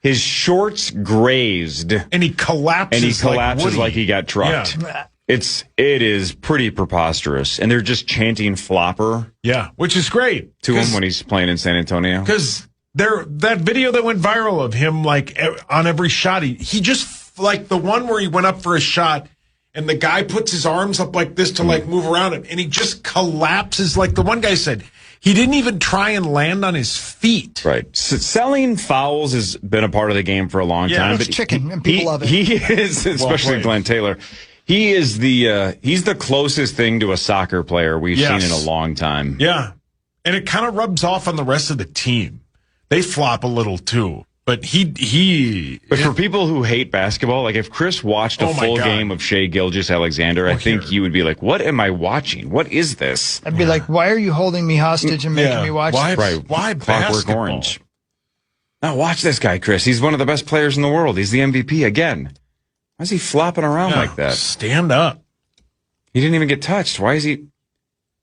his shorts grazed, and he collapses. Like he got trucked. Yeah. It is pretty preposterous, and they're just chanting "flopper." Yeah, which is great to him when he's playing in San Antonio. Because that video that went viral of him on every shot, he just like the one where he went up for a shot. And the guy puts his arms up like this to move around him, and he just collapses. Like the one guy said, he didn't even try and land on his feet. Right. Selling fouls has been a part of the game for a long time. It's chicken, and people love it. He is, especially Glenn Taylor. He is he's the closest thing to a soccer player we've seen in a long time. Yeah. And it kind of rubs off on the rest of the team. They flop a little too. But But for people who hate basketball, like if Chris watched a full game of Shea Gilgeous-Alexander, I think you would be like, what am I watching? What is this? I'd be like, why are you holding me hostage and making me watch this? Why Clockwork basketball? Orange. Now watch this guy, Chris. He's one of the best players in the world. He's the MVP again. Why is he flopping around like that? Stand up. He didn't even get touched. Why is he?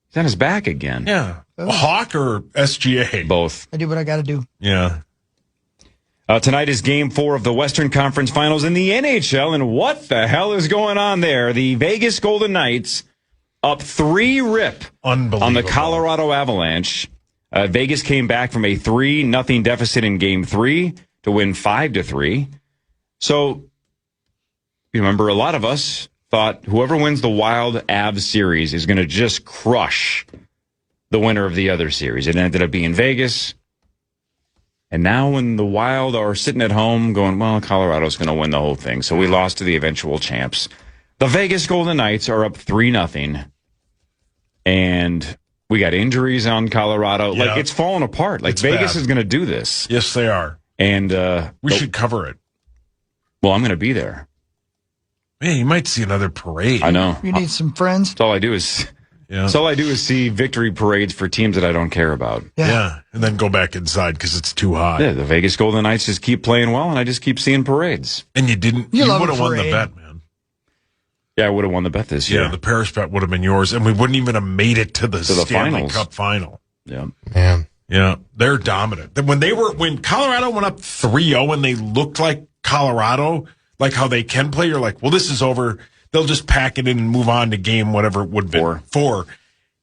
He's on his back again. Yeah. Hawk or SGA? Both. I do what I got to do. Yeah. Tonight is Game 4 of the Western Conference Finals in the NHL, and what the hell is going on there? The Vegas Golden Knights up 3-rip on the Colorado Avalanche. Vegas came back from a 3-0 deficit in Game 3 to win 5-3. So, you remember, a lot of us thought whoever wins the Wild Avs series is going to just crush the winner of the other series. It ended up being Vegas. And now when the Wild are sitting at home going, well, Colorado's going to win the whole thing. So we lost to the eventual champs. The Vegas Golden Knights are up 3-0. And we got injuries on Colorado. Yeah. Like, it's falling apart. Like, Vegas is going to do this. Yes, they are. And we should cover it. Well, I'm going to be there. Man, you might see another parade. I know. You need some friends. That's all I do is... Yeah. So all I do is see victory parades for teams that I don't care about. Yeah. And then go back inside because it's too hot. Yeah, the Vegas Golden Knights just keep playing well, and I just keep seeing parades. And you didn't. You would have won the bet, man. Yeah, I would have won the bet this year. Yeah, the Paris bet would have been yours, and we wouldn't even have made it to the Stanley Cup final. Yeah. Man. Yeah, they're dominant. When Colorado went up 3-0 and they looked like Colorado, like how they can play, you're like, well, this is over. They'll just pack it in and move on to game whatever it would be. 4.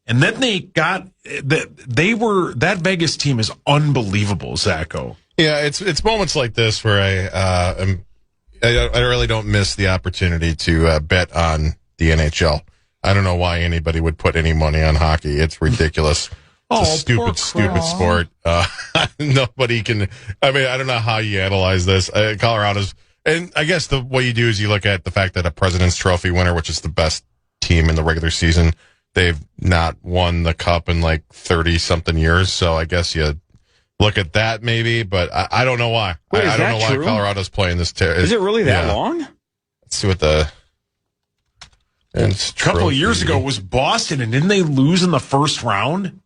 And then they got that Vegas team is unbelievable, Zacho. Yeah, it's moments like this where I really don't miss the opportunity to bet on the NHL. I don't know why anybody would put any money on hockey. It's ridiculous. It's a stupid sport. Nobody can. I mean, I don't know how you analyze this. Colorado's. And I guess the way you do is you look at the fact that a President's Trophy winner, which is the best team in the regular season, they've not won the cup in like 30-something years. So I guess you look at that maybe, but I don't know why. Wait, I don't know true? why Colorado's playing this. Is it really that long? Let's see what the. A couple of years ago was Boston, and didn't they lose in the first round?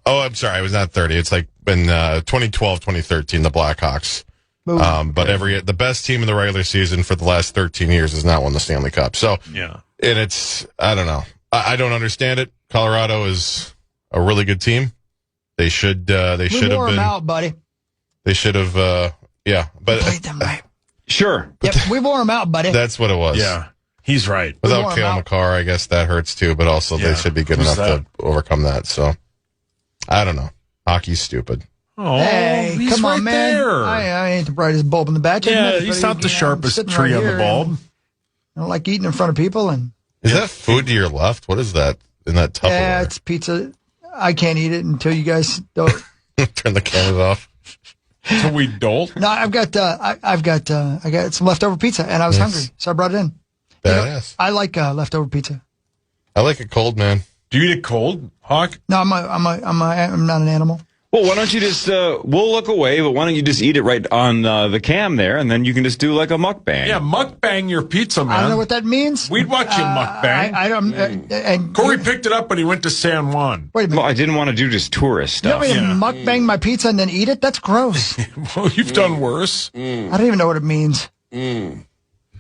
I'm sorry, it was not 30. It's like in 2012, 2013, the Blackhawks. But the best team in the regular season for the last 13 years has not won the Stanley Cup. So yeah, and it's I don't know. I don't understand it. Colorado is a really good team. They should have been. We wore them out, buddy. They should have. But played them right. Sure. Yep, we wore them out, buddy. That's what it was. Yeah, he's right. Without Cale Makar, I guess that hurts too. But also, they should be good enough to overcome that. So I don't know. Hockey's stupid. Oh, hey, he's come on, right man! there. I ain't the brightest bulb in the batch. Yeah, he's not the sharpest tree on the bulb. I don't like eating in front of people. And is that food to your left? What is that in that Tupperware? Yeah, it's pizza. I can't eat it until you guys don't. Turn the cameras off. So we don't. No, I got some leftover pizza, and I was hungry, so I brought it in. Badass. I like leftover pizza. I like it cold, man. Do you eat it cold, Hawk? No, I'm not an animal. Well, why don't you just, we'll look away, but why don't you just eat it right on the cam there, and then you can just do like a mukbang. Yeah, mukbang your pizza, man. I don't know what that means. We'd watch you mukbang. I don't. And Corey picked it up when he went to San Juan. Wait a minute. Well, I didn't want to do just tourist stuff. You want me to mukbang my pizza and then eat it? That's gross. Well, you've done worse. I don't even know what it means. You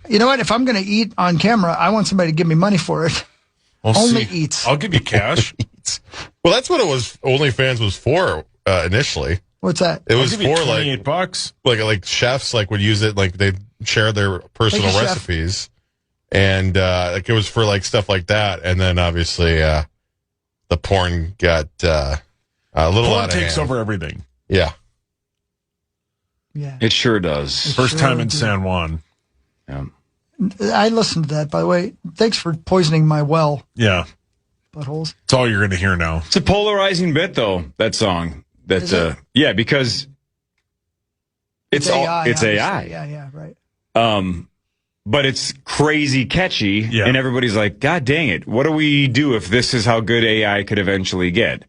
know what? If I'm going to eat on camera, I want somebody to give me money for it. Only eats. I'll give you cash. Well, that's what it was. OnlyFans was for initially. What's that? It was for $28. like chefs would use it, like they share their personal recipes, and like it was for like stuff like that. And then obviously the porn got a little porn out of takes hand. over everything. Yeah, Yeah, it sure does. First time in San Juan. Yeah. I listened to that, by the way. Thanks for poisoning my well. Yeah. Buttholes. That's all you're going to hear now. It's a polarizing bit, though, that song. That's yeah, because it's AI. It's AI. Yeah, right. But it's crazy catchy, and everybody's like, God dang it, what do we do if this is how good AI could eventually get?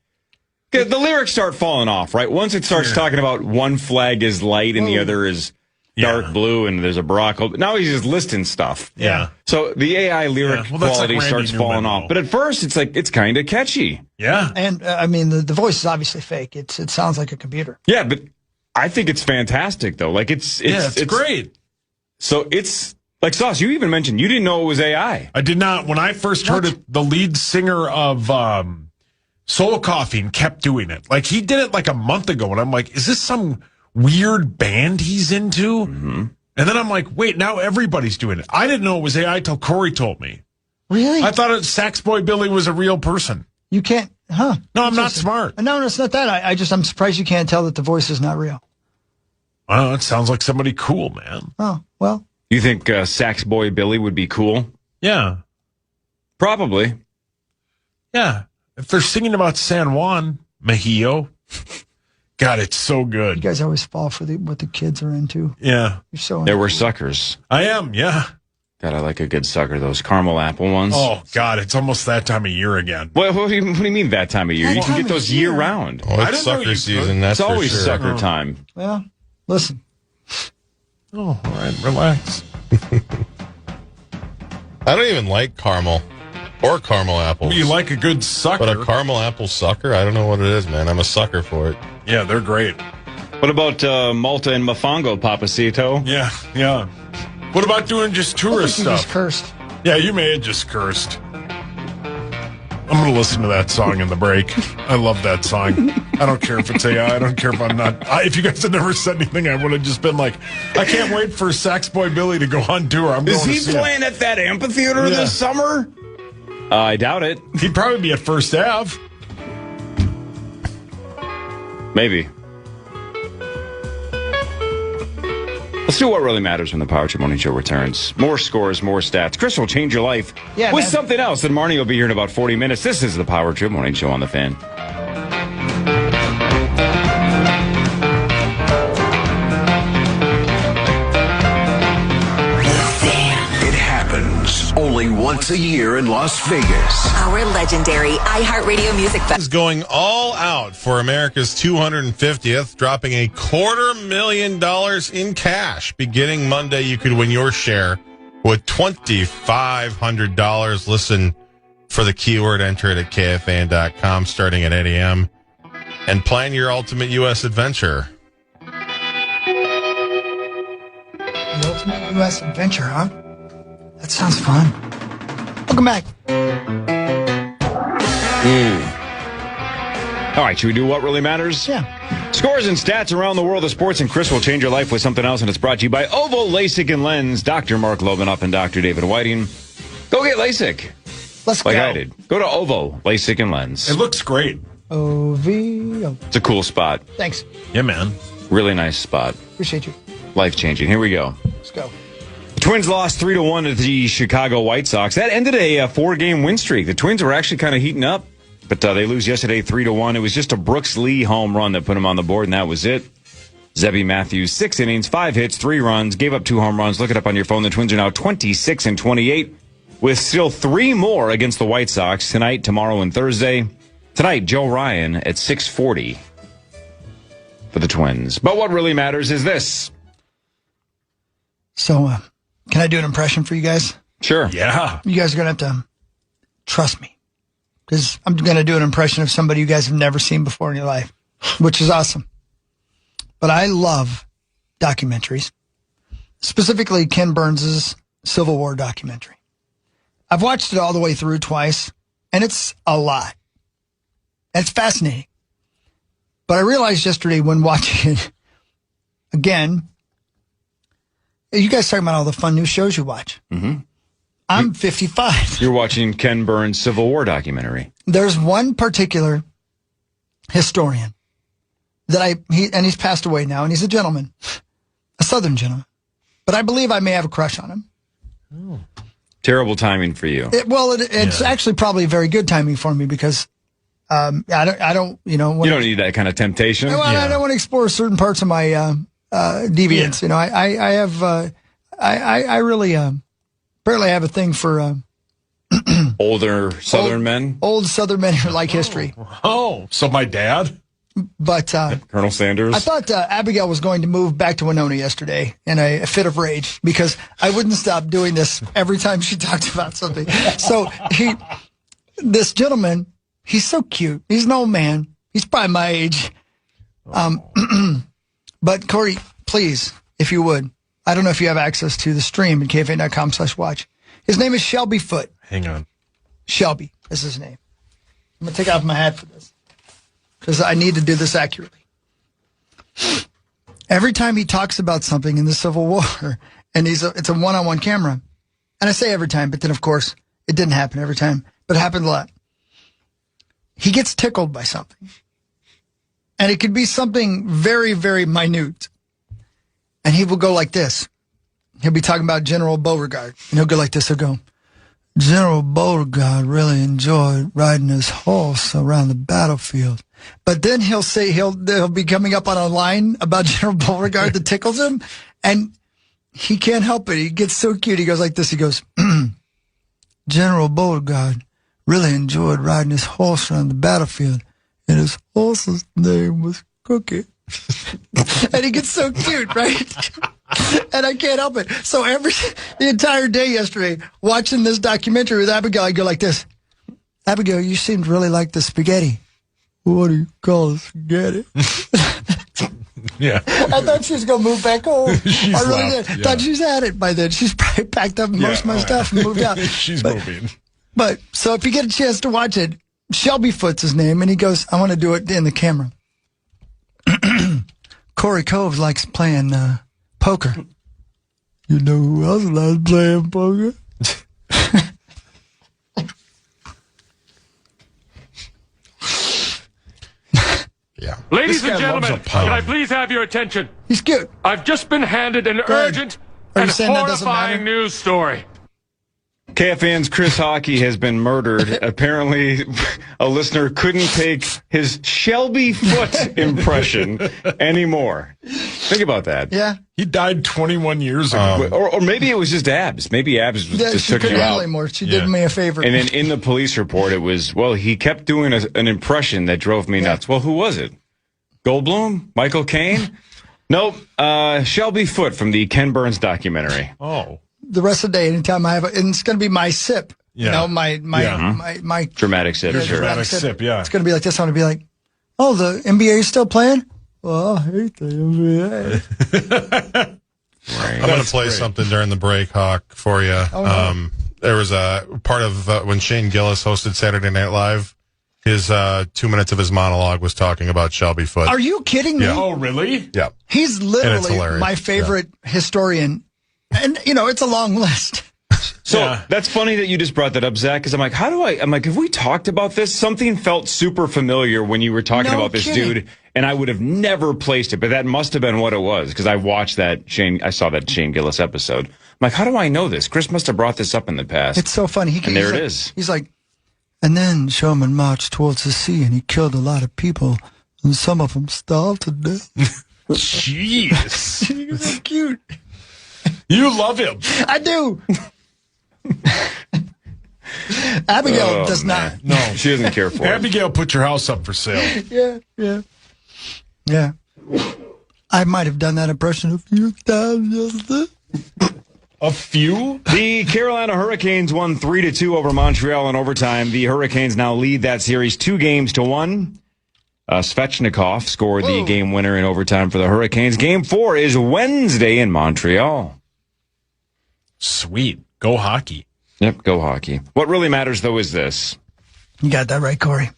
The lyrics start falling off, right? Once it starts talking about one flag is light and the other is dark blue, and there's a Barack. Now he's just listing stuff. Yeah. So the AI lyric quality starts falling off. But at first, it's like, it's kind of catchy. Yeah. And, I mean, the voice is obviously fake. It sounds like a computer. Yeah, but I think it's fantastic, though. Like, it's great. So it's, like, Sauce, you even mentioned you didn't know it was AI. I did not. When I first heard it, the lead singer of Soul Coughing kept doing it. Like, he did it like a month ago, and I'm like, is this some weird band he's into? Mm-hmm. And then I'm like, wait, now everybody's doing it. I didn't know it was AI till Corey told me. Really? I thought Sax Boy Billy was a real person. You can't, huh? No, I'm not smart. No, it's not that. I'm surprised you can't tell that the voice is not real. Oh, it sounds like somebody cool, man. Oh, well. You think Sax Boy Billy would be cool? Yeah. Probably. Yeah. If they're singing about San Juan, Mejillo, God, it's so good. You guys always fall for what the kids are into. Yeah. You're so There were suckers. I am, yeah. God, I like a good sucker, those caramel apple ones. Oh, God, it's almost that time of year again. What do you mean that time of year? You can get those year-round. Oh, it's sucker season, that's It's always for sure. sucker time. Well, listen. Oh, all right, relax. I don't even like caramel or caramel apples. You like a good sucker. But a caramel apple sucker? I don't know what it is, man. I'm a sucker for it. Yeah, they're great. What about Malta and Mofongo, Papacito? Yeah, yeah. What about doing just tourist You stuff? just cursed. Yeah, you may have just cursed. I'm going to listen to that song in the break. I love that song. I don't care if it's AI. I don't care if I'm not. If you guys had never said anything, I would have just been like, I can't wait for Sax Boy Billy to go on tour. Is he playing at that amphitheater this summer? I doubt it. He'd probably be at First Ave. Maybe. Let's do what really matters when the Power Trip Morning Show returns. More scores, more stats. Chris will change your life with something else. And Marnie will be here in about 40 minutes. This is the Power Trip Morning Show on the Fan. It happens only only once a year in Las Vegas. Our legendary iHeartRadio Music Festival is going all out for America's 250th, dropping $250,000 in cash. Beginning Monday, you could win your share with $2,500. Listen for the keyword, enter it at KFAN.com starting at 8 a.m. and plan your ultimate U.S. adventure. The ultimate U.S. adventure, huh? That sounds fun. Welcome back. All right, should we do what really matters? Yeah. Scores and stats around the world of sports, and Chris will change your life with something else, and it's brought to you by Ovo LASIK and Lens, Dr. Mark Lobanoff and Dr. David Whiting. Go get LASIK. Let's like go. I did. Go to Ovo LASIK and Lens. It looks great. OVO. It's a cool spot. Thanks. Yeah, man. Really nice spot. Appreciate you. Life-changing. Here we go. Let's go. The Twins lost 3-1 to the Chicago White Sox. That ended a 4-game win streak. The Twins were actually kind of heating up, but they lose yesterday 3-1. It was just a Brooks Lee home run that put him on the board, and that was it. Zebby Matthews, 6 innings, 5 hits, 3 runs, gave up 2 home runs. Look it up on your phone. The Twins are now 26-28, with still 3 more against the White Sox tonight, tomorrow, and Thursday. Tonight, Joe Ryan at 6:40 for the Twins. But what really matters is this. So, can I do an impression for you guys? Sure. Yeah. You guys are going to have to trust me, because I'm going to do an impression of somebody you guys have never seen before in your life, which is awesome. But I love documentaries, specifically Ken Burns' Civil War documentary. I've watched it all the way through twice, and it's a lot. It's fascinating. But I realized yesterday when watching it again, you guys talking about all the fun new shows you watch. Mm-hmm. I'm 55. You're watching Ken Burns' Civil War documentary. There's one particular historian that he's passed away now, and he's a gentleman, a Southern gentleman. But I believe I may have a crush on him. Oh. Terrible timing for you. It's actually probably very good timing for me, because I don't. You don't need that kind of temptation. I don't want to explore certain parts of my deviance. Yeah. I really apparently have a thing for older Southern men. Old Southern men who like history. Oh, so my dad. But Colonel Sanders. I thought Abigail was going to move back to Winona yesterday in a fit of rage, because I wouldn't stop doing this every time she talked about something. So this gentleman, he's so cute. He's an old man. He's probably my age. But Corey, please, if you would, I don't know if you have access to the stream at KFAN.com/watch. His name is Shelby Foote. Hang on. Shelby is his name. I'm going to take off my hat for this, because I need to do this accurately. Every time he talks about something in the Civil War, and it's a one-on-one camera, and I say every time, but then, of course, it didn't happen every time, but it happened a lot. He gets tickled by something. And it could be something very, very minute. And he will go like this. He'll be talking about General Beauregard. And he'll go like this. He'll go, General Beauregard really enjoyed riding his horse around the battlefield. But then he'll say he'll be coming up on a line about General Beauregard that tickles him. And he can't help it. He gets so cute. He goes like this. He goes, General Beauregard really enjoyed riding his horse around the battlefield. And his horse's name was Cookie. And he gets so cute, right? And I can't help it. So the entire day yesterday, watching this documentary with Abigail, I go like this. Abigail, you seem to really like the spaghetti. What do you call it, spaghetti? Yeah. I thought she was going to move back home. She's I really left, did. yeah. Thought she's had it by then. She's probably packed up most of my stuff and moved out. She's moving. But, so if you get a chance to watch it, Shelby Foote's his name, and he goes, I want to do it in the camera. Corey Cove likes playing poker. You know who else likes playing poker? Yeah. Ladies and gentlemen, can I please have your attention? He's cute. I've just been handed an urgent Are you and saying that doesn't horrifying matter? news story. KFAN's Chris Hockey has been murdered. Apparently, a listener couldn't take his Shelby Foote impression anymore. Think about that. Yeah. He died 21 years ago. Or maybe it was just abs. Maybe abs just she took you couldn't handle out. anymore. She did me a favor. And then in the police report, it was, well, he kept doing an impression that drove me nuts. Well, who was it? Goldblum? Michael Caine? Nope. Shelby Foote from the Ken Burns documentary. Oh. The rest of the day, anytime I have and it's going to be my sip. Yeah. You know, my dramatic sip. Your Sure. dramatic sip, yeah. It's going to be like this. I'm going to be like, oh, the NBA is still playing? Well, I hate the NBA. I'm going to play something during the break, Hawk, for you. Oh, no. There was a part of when Shane Gillis hosted Saturday Night Live. His 2 minutes of his monologue was talking about Shelby Foote. Are you kidding me? Yeah. Oh, really? Yeah. He's literally my favorite historian. And, you know, it's a long list. So that's funny that you just brought that up, Zach, because I'm like, have we talked about this? Something felt super familiar when you were talking about this dude, and I would have never placed it, but that must have been what it was, because I watched I saw that Shane Gillis episode. I'm like, how do I know this? Chris must have brought this up in the past. It's so funny. And there it is. He's like, and then Sherman marched towards the sea, and he killed a lot of people, and some of them starved to death. Jeez. He's so cute. You love him. I do. Abigail does not. No. She doesn't care for it. Abigail, put your house up for sale. Yeah. I might have done that impression a few times yesterday. A few? The Carolina Hurricanes won 3-2 over Montreal in overtime. The Hurricanes now lead that series 2-1. Svechnikov scored the game winner in overtime for the Hurricanes. Game 4 is Wednesday in Montreal. Sweet. Go hockey. Yep, go hockey. What really matters, though, is this. You got that right, Corey.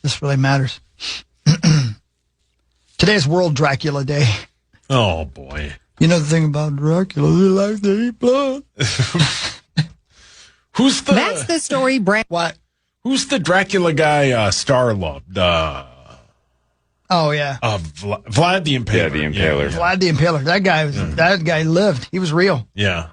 This really matters. Today is World Dracula Day. Oh, boy. You know the thing about Dracula, he likes to eat blood. That's the story, Brad. What? Who's the Dracula guy Star loved? Oh, yeah. Vlad the Impaler. Yeah, the Impaler. Vlad the Impaler. That guy lived. He was real. Yeah.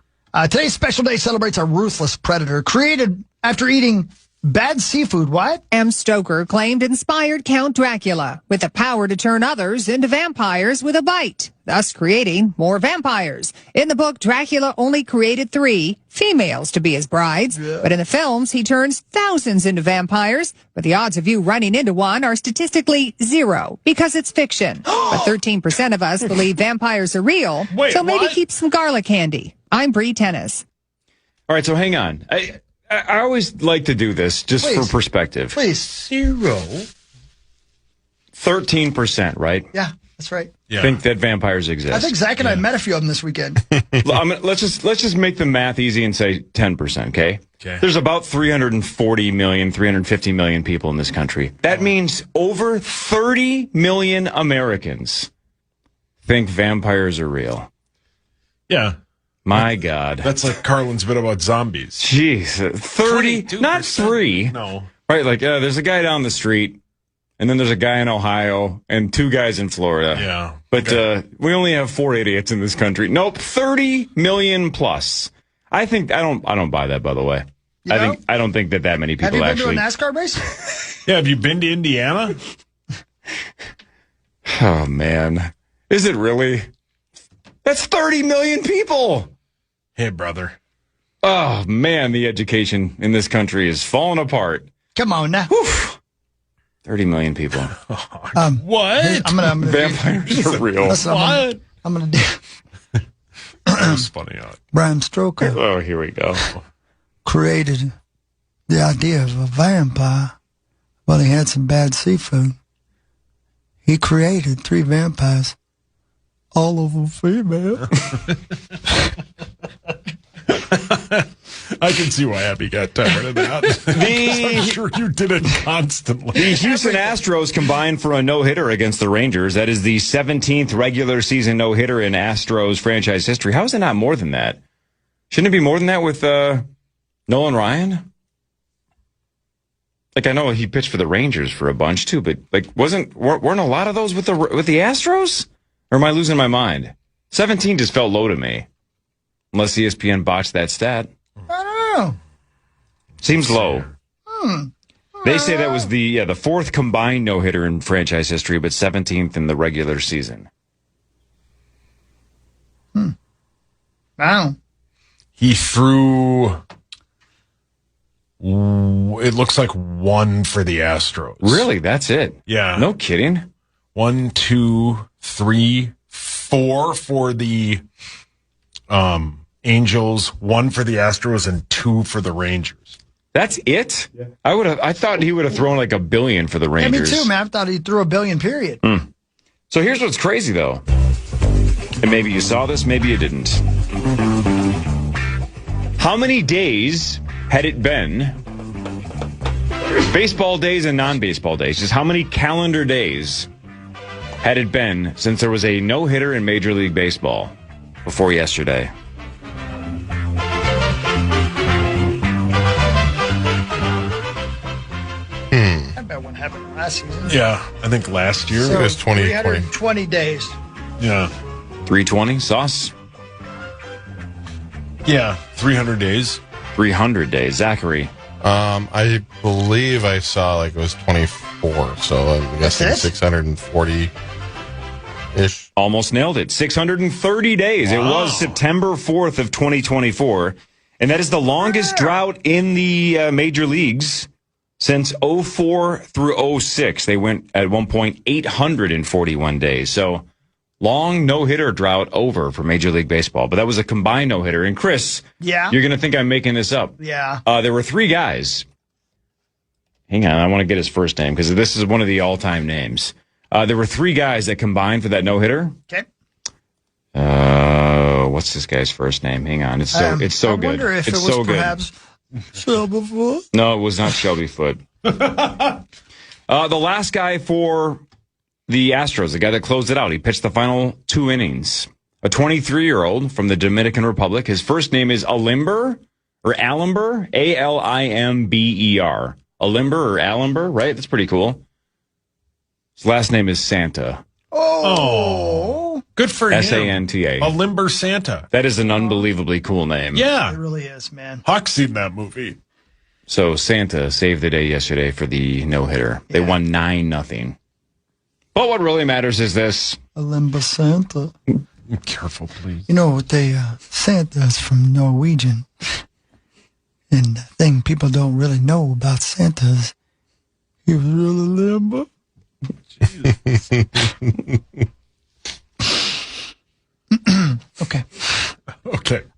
Today's special day celebrates a ruthless predator created after eating bad seafood. What? M. Stoker claimed inspired Count Dracula with the power to turn others into vampires with a bite, thus creating more vampires. In the book, Dracula only created 3 females to be his brides, but in the films, he turns thousands into vampires, but the odds of you running into one are statistically 0 because it's fiction. But 13% of us believe vampires are real, so maybe keep some garlic handy. I'm Bree Tennis. All right, so hang on. I always like to do this just for perspective. Please. 0. 13%, right? Yeah, that's right. Yeah. Think that vampires exist. I think Zach and I met a few of them this weekend. Let's just make the math easy and say 10%, okay? There's about 340 million, 350 million people in this country. That means over 30 million Americans think vampires are real. Yeah. My God. That's like Carlin's bit about zombies. Jeez, 30, not 3. No. Right, like there's a guy down the street, and then there's a guy in Ohio, and 2 guys in Florida. Yeah. But we only have 4 idiots in this country. Nope, 30 million plus. I don't buy that, by the way. I don't think that many people actually. Have you been to a NASCAR race? Yeah, have you been to Indiana? Oh man. Is it really? That's 30 million people. Hey, brother. Oh, man, the education in this country is falling apart. Come on now. 30 million people. What? I'm gonna Vampires are real. Listen, I'm gonna do. That's funny. Bram Stoker. Oh, here we go. Created the idea of a vampire. Well, he had some bad seafood. He created 3 vampires. All of them female. I can see why Abby got tired of that. I'm sure you did it constantly. The Houston Astros combined for a no-hitter against the Rangers. That is the 17th regular season no-hitter in Astros franchise history. How is it not more than that? Shouldn't it be more than that with Nolan Ryan? Like, I know he pitched for the Rangers for a bunch too, but like, weren't a lot of those with the Astros? Or am I losing my mind? 17 just felt low to me. Unless ESPN botched that stat. I don't know. Seems low. They say that was the 4th combined no-hitter in franchise history, but 17th in the regular season. Wow. He threw, it looks like 1 for the Astros. Really? That's it? Yeah. No kidding. 1, 2, 3, 4 for the Angels, 1 for the Astros, and 2 for the Rangers. That's it? Yeah. I thought he would have thrown like $1 billion for the Rangers. Yeah, me too, man. I thought he threw $1 billion, period. So here's what's crazy, though. And maybe you saw this, maybe you didn't. How many days had it been? Baseball days and non-baseball days. Just how many calendar days had it been since there was a no-hitter in Major League Baseball before yesterday? I bet one happened last season. Yeah, I think last year So it was 320 days. Yeah. 320, Sauce? Yeah, 300 days. 300 days. Zachary? I believe I saw like it was 24, so I'm guessing 640-ish. Almost nailed it. 630 days. Wow. It was September 4th of 2024, and that is the longest drought in the major leagues since 04 through 06. They went at one point 841 days. So long no-hitter drought over for Major League Baseball. But that was a combined no-hitter. And Chris, yeah, you're going to think I'm making this up. Yeah. There were 3 guys. Hang on, I want to get his first name because this is one of the all-time names. There were 3 guys that combined for that no-hitter. Okay. What's this guy's first name? Hang on, it's so good. I wonder if it's it was so perhaps Shelby Foote. No, it was not Shelby Foote. The last guy for the Astros, the guy that closed it out, he pitched the final 2 innings. A 23-year-old from the Dominican Republic. His first name is Alimber, Alimber, Alimber or Alimber, right? That's pretty cool. His last name is Santa. Oh, good for him. Santa. Alimber Santa. That is an unbelievably cool name. Yeah. It really is, man. Hawk's seen that movie. So Santa saved the day yesterday for the no-hitter. They won 9-0. But what really matters is this. Alimber Santa. Careful, please. You know, Santa's from Norwegian. And the thing people don't really know about Santa is he was really limber. Okay.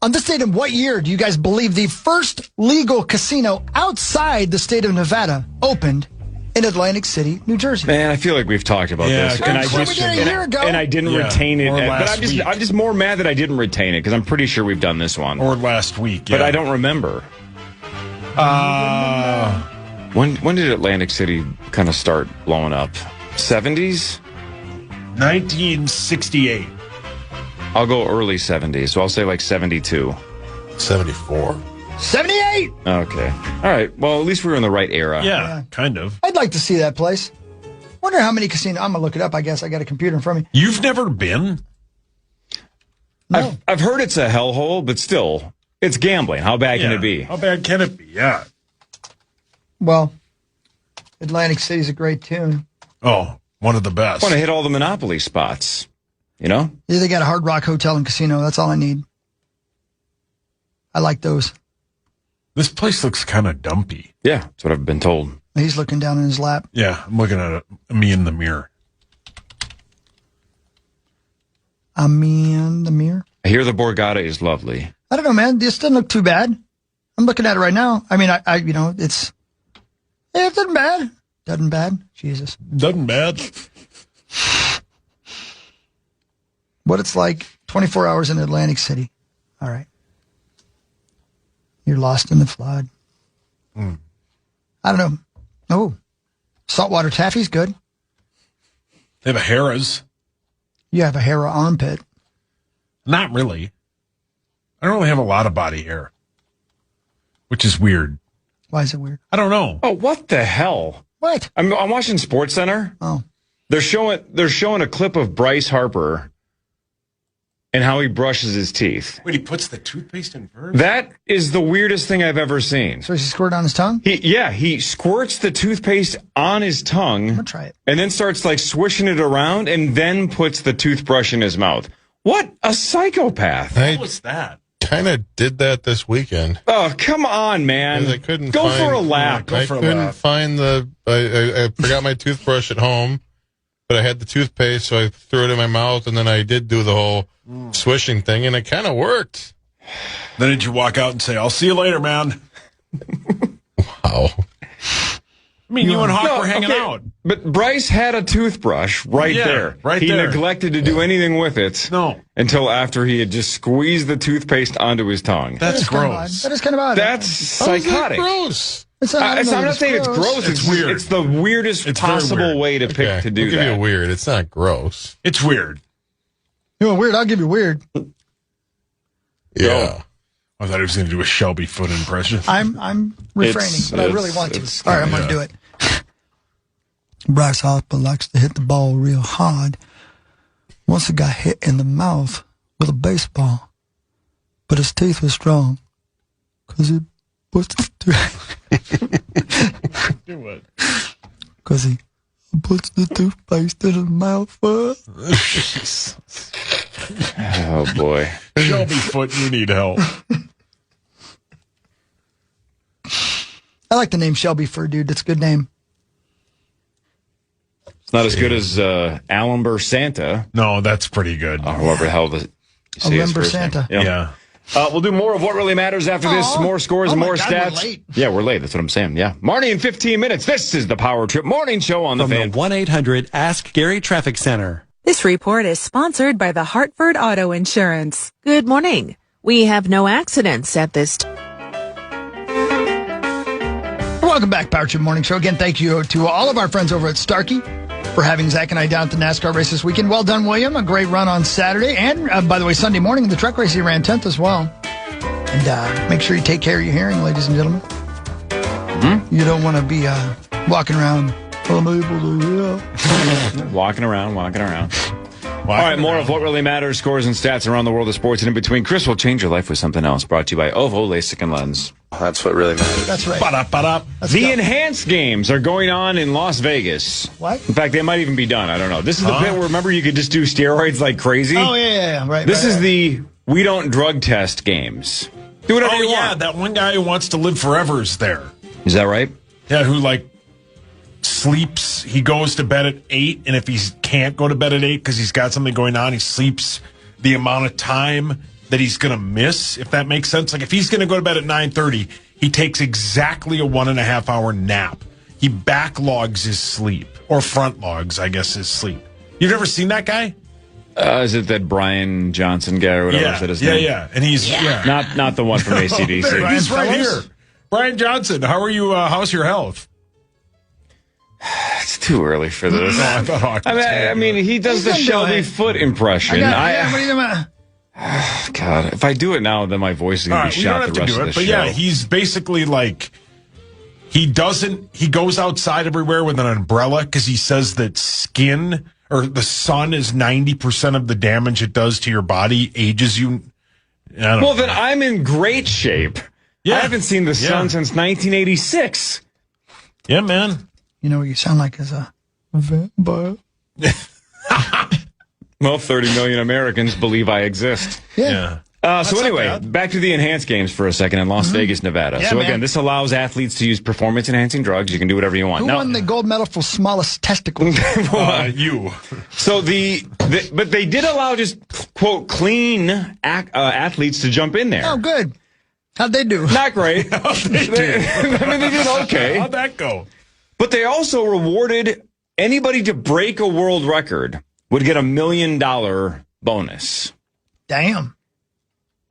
On this date, in what year do you guys believe the first legal casino outside the state of Nevada opened in Atlantic City, New Jersey? Man, I feel like we've talked about this, and I didn't retain it. But I'm just more mad that I didn't retain it because I'm pretty sure we've done this one or last week. But I don't remember. When did Atlantic City kind of start blowing up? 70s? 1968. I'll go early 70s, so I'll say like 72. 74. 78! Okay. All right. Well, at least we were in the right era. Yeah, kind of. I'd like to see that place. Wonder how many casinos. I'm going to look it up, I guess. I got a computer in front of me. You've never been? No. I've heard it's a hellhole, but still, it's gambling. How bad can it be? How bad can it be? Yeah. Well, Atlantic City's a great tune. Oh, one of the best. I want to hit all the Monopoly spots, you know? Yeah, they got a Hard Rock Hotel and Casino. That's all I need. I like those. This place looks kind of dumpy. Yeah, that's what I've been told. He's looking down in his lap. Yeah, I'm looking at me in the mirror. Me in the mirror? I hear the Borgata is lovely. I don't know, man. This doesn't look too bad. I'm looking at it right now. I mean, it doesn't bad. Doesn't bad. Jesus. Doesn't bad. What it's like 24 hours in Atlantic City. All right. You're lost in the flood. I don't know. Oh, saltwater taffy's good. They have a Harrah's. You have a Harrah armpit. Not really. I don't really have a lot of body hair, which is weird. Why is it weird? I don't know. Oh, what the hell? What? I'm watching Sports Center. Oh. They're showing a clip of Bryce Harper and how he brushes his teeth. Wait, he puts the toothpaste in first? That is the weirdest thing I've ever seen. So he squirt on his tongue? He squirts the toothpaste on his tongue. I'm gonna try it. And then starts like swishing it around and then puts the toothbrush in his mouth. What a psychopath. What was that? Kind of did that this weekend. Oh, come on, man. I couldn't Go for a lap. I couldn't find I forgot my toothbrush at home, but I had the toothpaste, so I threw it in my mouth, and then I did do the whole swishing thing, and it kind of worked. Then did you walk out and say, I'll see you later, man? Wow. I mean, you and Hawk were hanging out. But Bryce had a toothbrush there. Right he there. neglected to do anything with it. No. Until after he had just squeezed the toothpaste onto his tongue. That's gross. That is kind of odd. That's psychotic. Gross. I'm not saying it's gross. It's weird. It's the weirdest possible way to pick to do I'll give that. you weird. It's not gross. It's weird. You want weird? I'll give you weird. Yeah. I thought he was going to do a Shelby Foote impression. I'm refraining, but I really want to. All right, I'm going to do it. Bryce Harper likes to hit the ball real hard. Once he got hit in the mouth with a baseball, but his teeth were strong because he puts because he puts the toothpaste in his mouth first. Oh boy, Shelby Foote, you need help. I like the name Shelby for dude. That's a good name. It's not as good as Alimber Santa. No, that's pretty good. Or whoever the hell Alimber Santa. Yeah. We'll do more of What Really Matters after this. More scores, more stats. We're late. Yeah, we're late. That's what I'm saying. Yeah. Marnie in 15 minutes. This is the Power Trip Morning Show on the Fan. From the 1-800 Ask Gary Traffic Center. This report is sponsored by the Hartford Auto Insurance. Good morning. We have no accidents at this time. Welcome back, Power Trip Morning Show. Again, thank you to all of our friends over at Starkey for having Zach and I down at the NASCAR race this weekend. Well done, William. A great run on Saturday. And, by the way, Sunday morning, the truck race, he ran 10th as well. And make sure you take care of your hearing, ladies and gentlemen. Mm-hmm. You don't want to be walking around unable to hear. Walking around. All right, more of What Really Matters, scores and stats around the world of sports and in between. Chris will change your life with something else. Brought to you by OVO LASIK and Lens. That's what really matters. That's right. The Enhanced Games are going on in Las Vegas. What? In fact, they might even be done. I don't know. This is the bit where, remember, you could just do steroids like crazy? Oh, yeah. Right. This is the We Don't Drug Test Games. Do whatever you want. That one guy who wants to live forever is there. Is that right? Yeah, who, sleeps. He goes to bed at 8, and if he can't go to bed at 8 because he's got something going on, he sleeps the amount of time that he's going to miss, if that makes sense. Like, if he's going to go to bed at 9:30, he takes exactly a 1.5 hour nap. He backlogs his sleep, or front logs, I guess, his sleep. You've never seen that guy? Is it that Brian Johnson guy or whatever said his name? Yeah. And he's not the one from ACDC. He's right here. Brian Johnson, how are you? How's your health? It's too early for this. No, I mean, he does the Shelby Foote impression. What are you doing? God, if I do it now, then my voice is going to be shot the rest of the show. But yeah, he's basically he goes outside everywhere with an umbrella because he says that the sun is 90% of the damage it does to your body, ages you. Then I'm in great shape. Yeah. I haven't seen the sun since 1986. Yeah, man. You know what you sound like as a vampire. Well, 30 million Americans believe I exist. Yeah. So anyway, back to the Enhanced Games for a second in Las Vegas, Nevada. Yeah, so again, this allows athletes to use performance-enhancing drugs. You can do whatever you want. Who won the gold medal for smallest testicles? You. So but they did allow just, quote, clean athletes to jump in there. Oh, good. How'd they do? Not great. How'd they do? they did okay. How'd that go? But they also rewarded anybody to break a world record would get $1 million bonus. Damn.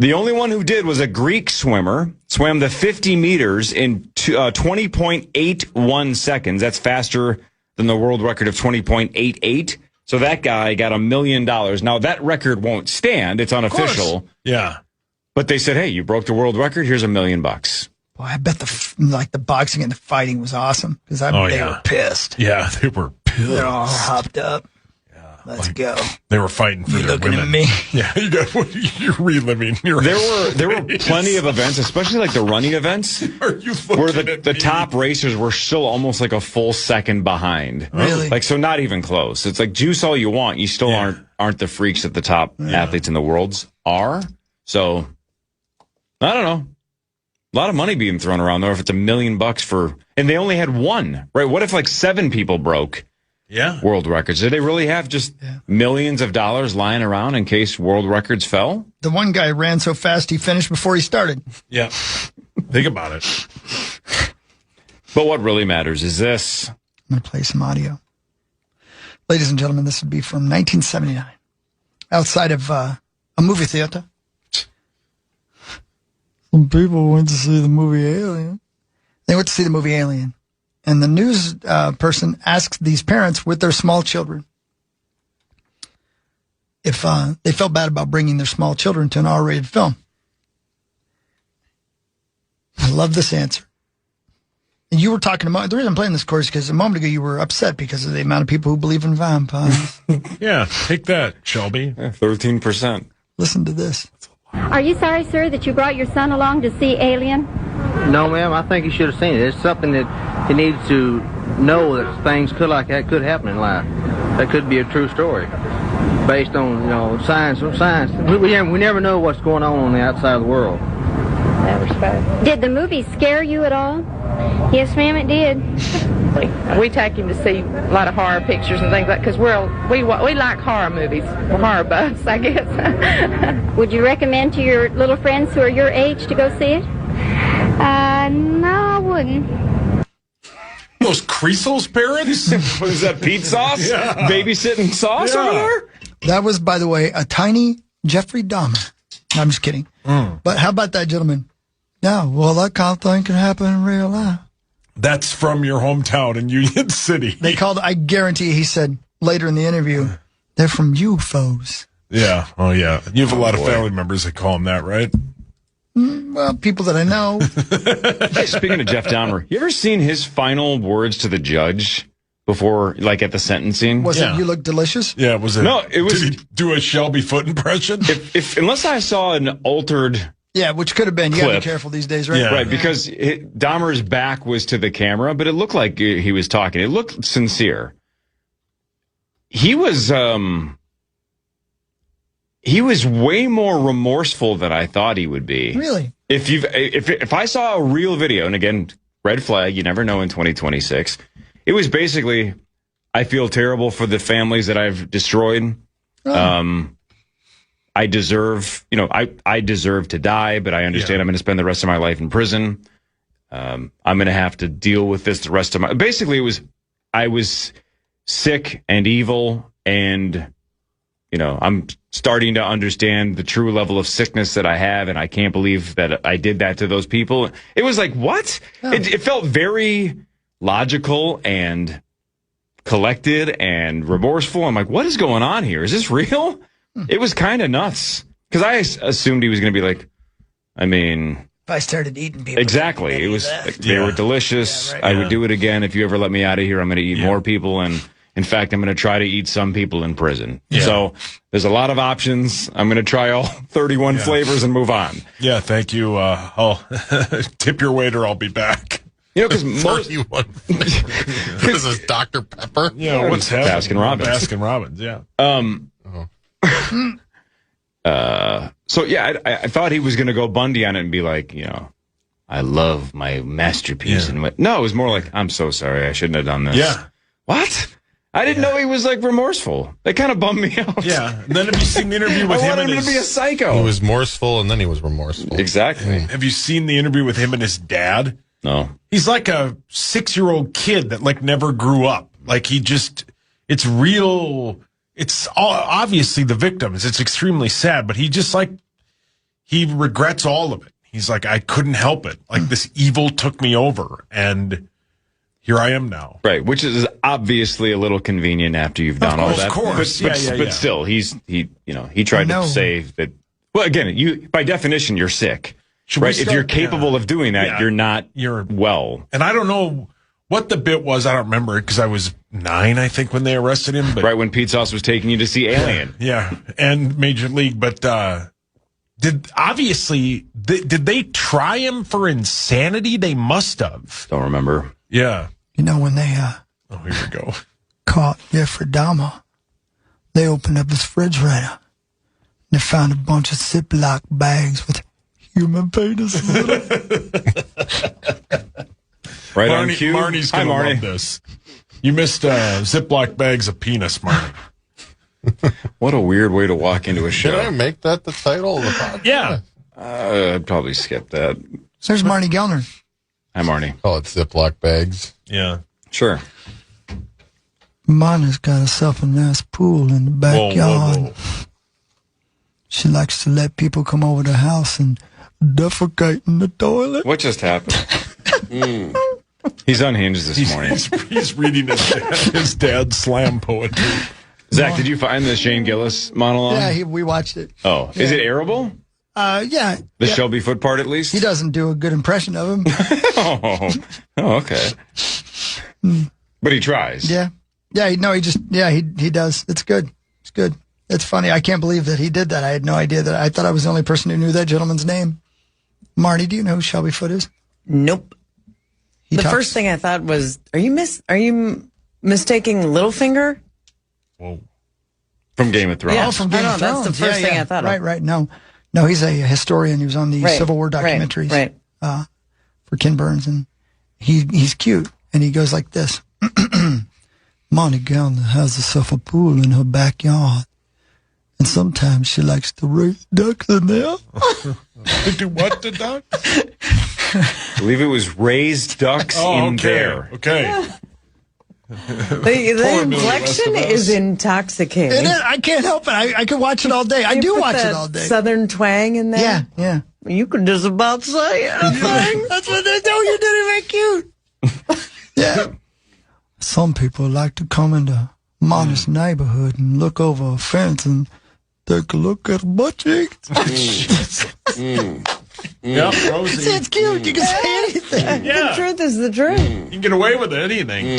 The only one who did was a Greek swimmer, swam the 50 meters in 20.81 seconds. That's faster than the world record of 20.88. So that guy got $1 million. Now, that record won't stand. It's unofficial. Yeah. But they said, hey, you broke the world record. Here's $1 million. Boy, I bet the boxing and the fighting was awesome because they were pissed. Yeah, they were pissed. They're all hopped up. Let's go. They were fighting for their looking women. at me? Yeah, you're reliving. There were plenty of events, especially like the running events, Are you where looking the at me? top racers were still almost like a full second behind. Really? Like, so not even close. It's like juice all you want. You still aren't the freaks that the top athletes in the world are. So, I don't know. A lot of money being thrown around there if it's $1 million and they only had one, right? What if like 7 people broke world records? Did they really have just millions of dollars lying around in case world records fell? The one guy ran so fast he finished before he started. Yeah. Think about it. But what really matters is this. I'm going to play some audio. Ladies and gentlemen, this would be from 1979. Outside of a movie theater. Some people went to see the movie Alien. They went to see the movie Alien. And the news person asked these parents with their small children if they felt bad about bringing their small children to an R-rated film. I love this answer. And you were talking about, the reason I'm playing this, Cory, is because a moment ago you were upset because of the amount of people who believe in vampires. Yeah, take that, Shelby. 13%. Listen to this. Are you sorry, sir, that you brought your son along to see Alien? No, ma'am. I think he should have seen it. It's something that he needs to know, that things like that could happen in life. That could be a true story, based on science. We never know what's going on the outside of the world. Did the movie scare you at all? Yes, ma'am, it did. We take him to see a lot of horror pictures and things like that because we like horror movies. We're horror buffs, I guess. Would you recommend to your little friends who are your age to go see it? No, I wouldn't. Those Creasel's parents? What is that, Pete Sauce? Yeah. Babysitting Sauce over there? That was, by the way, a tiny Jeffrey Dahmer. No, I'm just kidding. But how about that gentleman? Yeah, well, that kind of thing can happen in real life. That's from your hometown in Union City. They called, I guarantee, he said later in the interview, they're from UFOs. Yeah. Oh, yeah. You have a lot of family members that call them that, right? Well, people that I know. Hey, speaking of Jeff Dahmer, you ever seen his final words to the judge before, like at the sentencing? Was it, you look delicious? Yeah, was it? No, it was. Did he do a Shelby Foote impression? If unless I saw an altered. Yeah, which could have been. You got to be careful these days, right? Yeah. Right, because Dahmer's back was to the camera, but it looked like he was talking. It looked sincere. He was way more remorseful than I thought he would be. Really? If I saw a real video, and again, red flag, you never know in 2026. It was basically, I feel terrible for the families that I've destroyed. Oh. I deserve, I deserve to die, but I understand I'm going to spend the rest of my life in prison. I'm going to have to deal with this the rest of my. Basically, I was sick and evil, and I'm starting to understand the true level of sickness that I have, and I can't believe that I did that to those people. It was like, what? Oh. It felt very logical and collected and remorseful. I'm like, what is going on here? Is this real? It was kind of nuts because I assumed he was going to be like, if I started eating people. Exactly. It was like, they were delicious. Yeah, right. I would do it again. If you ever let me out of here, I'm going to eat more people. And in fact, I'm going to try to eat some people in prison. Yeah. So there's a lot of options. I'm going to try all 31 flavors and move on. Yeah. Thank you. I'll tip your waiter. I'll be back. Because most this is Dr. Pepper. Yeah. What's happening? Baskin Robbins. Baskin Robbins. Yeah. So I thought he was going to go Bundy on it and be like, I love my masterpiece. Yeah. No, it was more like, I'm so sorry. I shouldn't have done this. Yeah. What? I didn't know he was like remorseful. That kind of bummed me out. Yeah. And then have you seen the interview with him? I wanted him to be a psycho. He was morseful and then he was remorseful. Exactly. Have you seen the interview with him and his dad? No. He's like a 6-year-old kid that like never grew up. Like it's real. It's obviously the victims. It's extremely sad, but he regrets all of it. He's like, I couldn't help it. Like this evil took me over, and here I am now. Right, which is obviously a little convenient after you've done all that. Of course, but still, he tried to say that. Well, again, by definition, you're sick, right? If you're capable of doing that, you're not. You're well. And I don't know what the bit was. I don't remember it because I was 9, I think, when they arrested him. But, right when Pete Sauce was taking you to see Alien. Yeah, and Major League. But did they try him for insanity? They must have. Don't remember. Yeah. You know, when they here we go. caught Jeffrey Dahmer, they opened up his refrigerator and they found a bunch of Ziploc bags with human penises in them. Right on cue. Marnie's going to love this. You missed Ziploc bags of penis, Marnie. What a weird way to walk into a show. Should I make that the title of the podcast? Yeah. I'd probably skip that. There's Marnie Gellner. Hi, Marnie. Call it Ziploc bags. Yeah. Sure. Marnie's got herself a nice pool in the backyard. Whoa. She likes to let people come over the house and defecate in the toilet. What just happened? He's unhinged this morning. He's reading his dad's slam poetry. Zach, did you find the Shane Gillis monologue? Yeah, we watched it. Oh, is it airable? Yeah. The Shelby Foote part, at least? He doesn't do a good impression of him. Oh, okay. But he tries. Yeah. Yeah, he does. It's good. It's good. It's funny. I can't believe that he did that. I had no idea that. I thought I was the only person who knew that gentleman's name. Marty, do you know who Shelby Foote is? Nope. The first thing I thought was, are you mistaking Littlefinger? Whoa. From Game of Thrones. Yeah, from Game of Thrones. That's the first thing I thought of. Right. No, he's a historian. He was on the Civil War documentaries for Ken Burns, and he's cute, and he goes like this. Monty Gellner has herself a pool in her backyard, and sometimes she likes to raise ducks in there. To do what to ducks? I believe it was raised ducks in there. Okay. The inflection is intoxicating. It is. I can't help it. I could watch it all day. I do watch it all day. Southern twang in there? Yeah. You could just about say anything. That's what they do. You did it very cute. Yeah. Some people like to come into Monty's neighborhood and look over a fence and take a look at butt cheeks. Yeah, Rosie. See, it's cute. You can say anything. Yeah. The truth is the truth. You can get away with anything.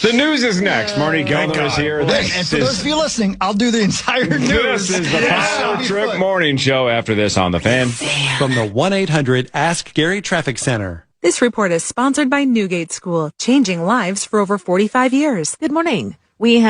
The news is next. Marty Gellner is here. And for those of you listening, I'll do the entire news. This is the Power Trip Morning Show after this on the Fan. From the 1-800-ASK-GARY Traffic Center. This report is sponsored by Newgate School, changing lives for over 45 years. Good morning. We have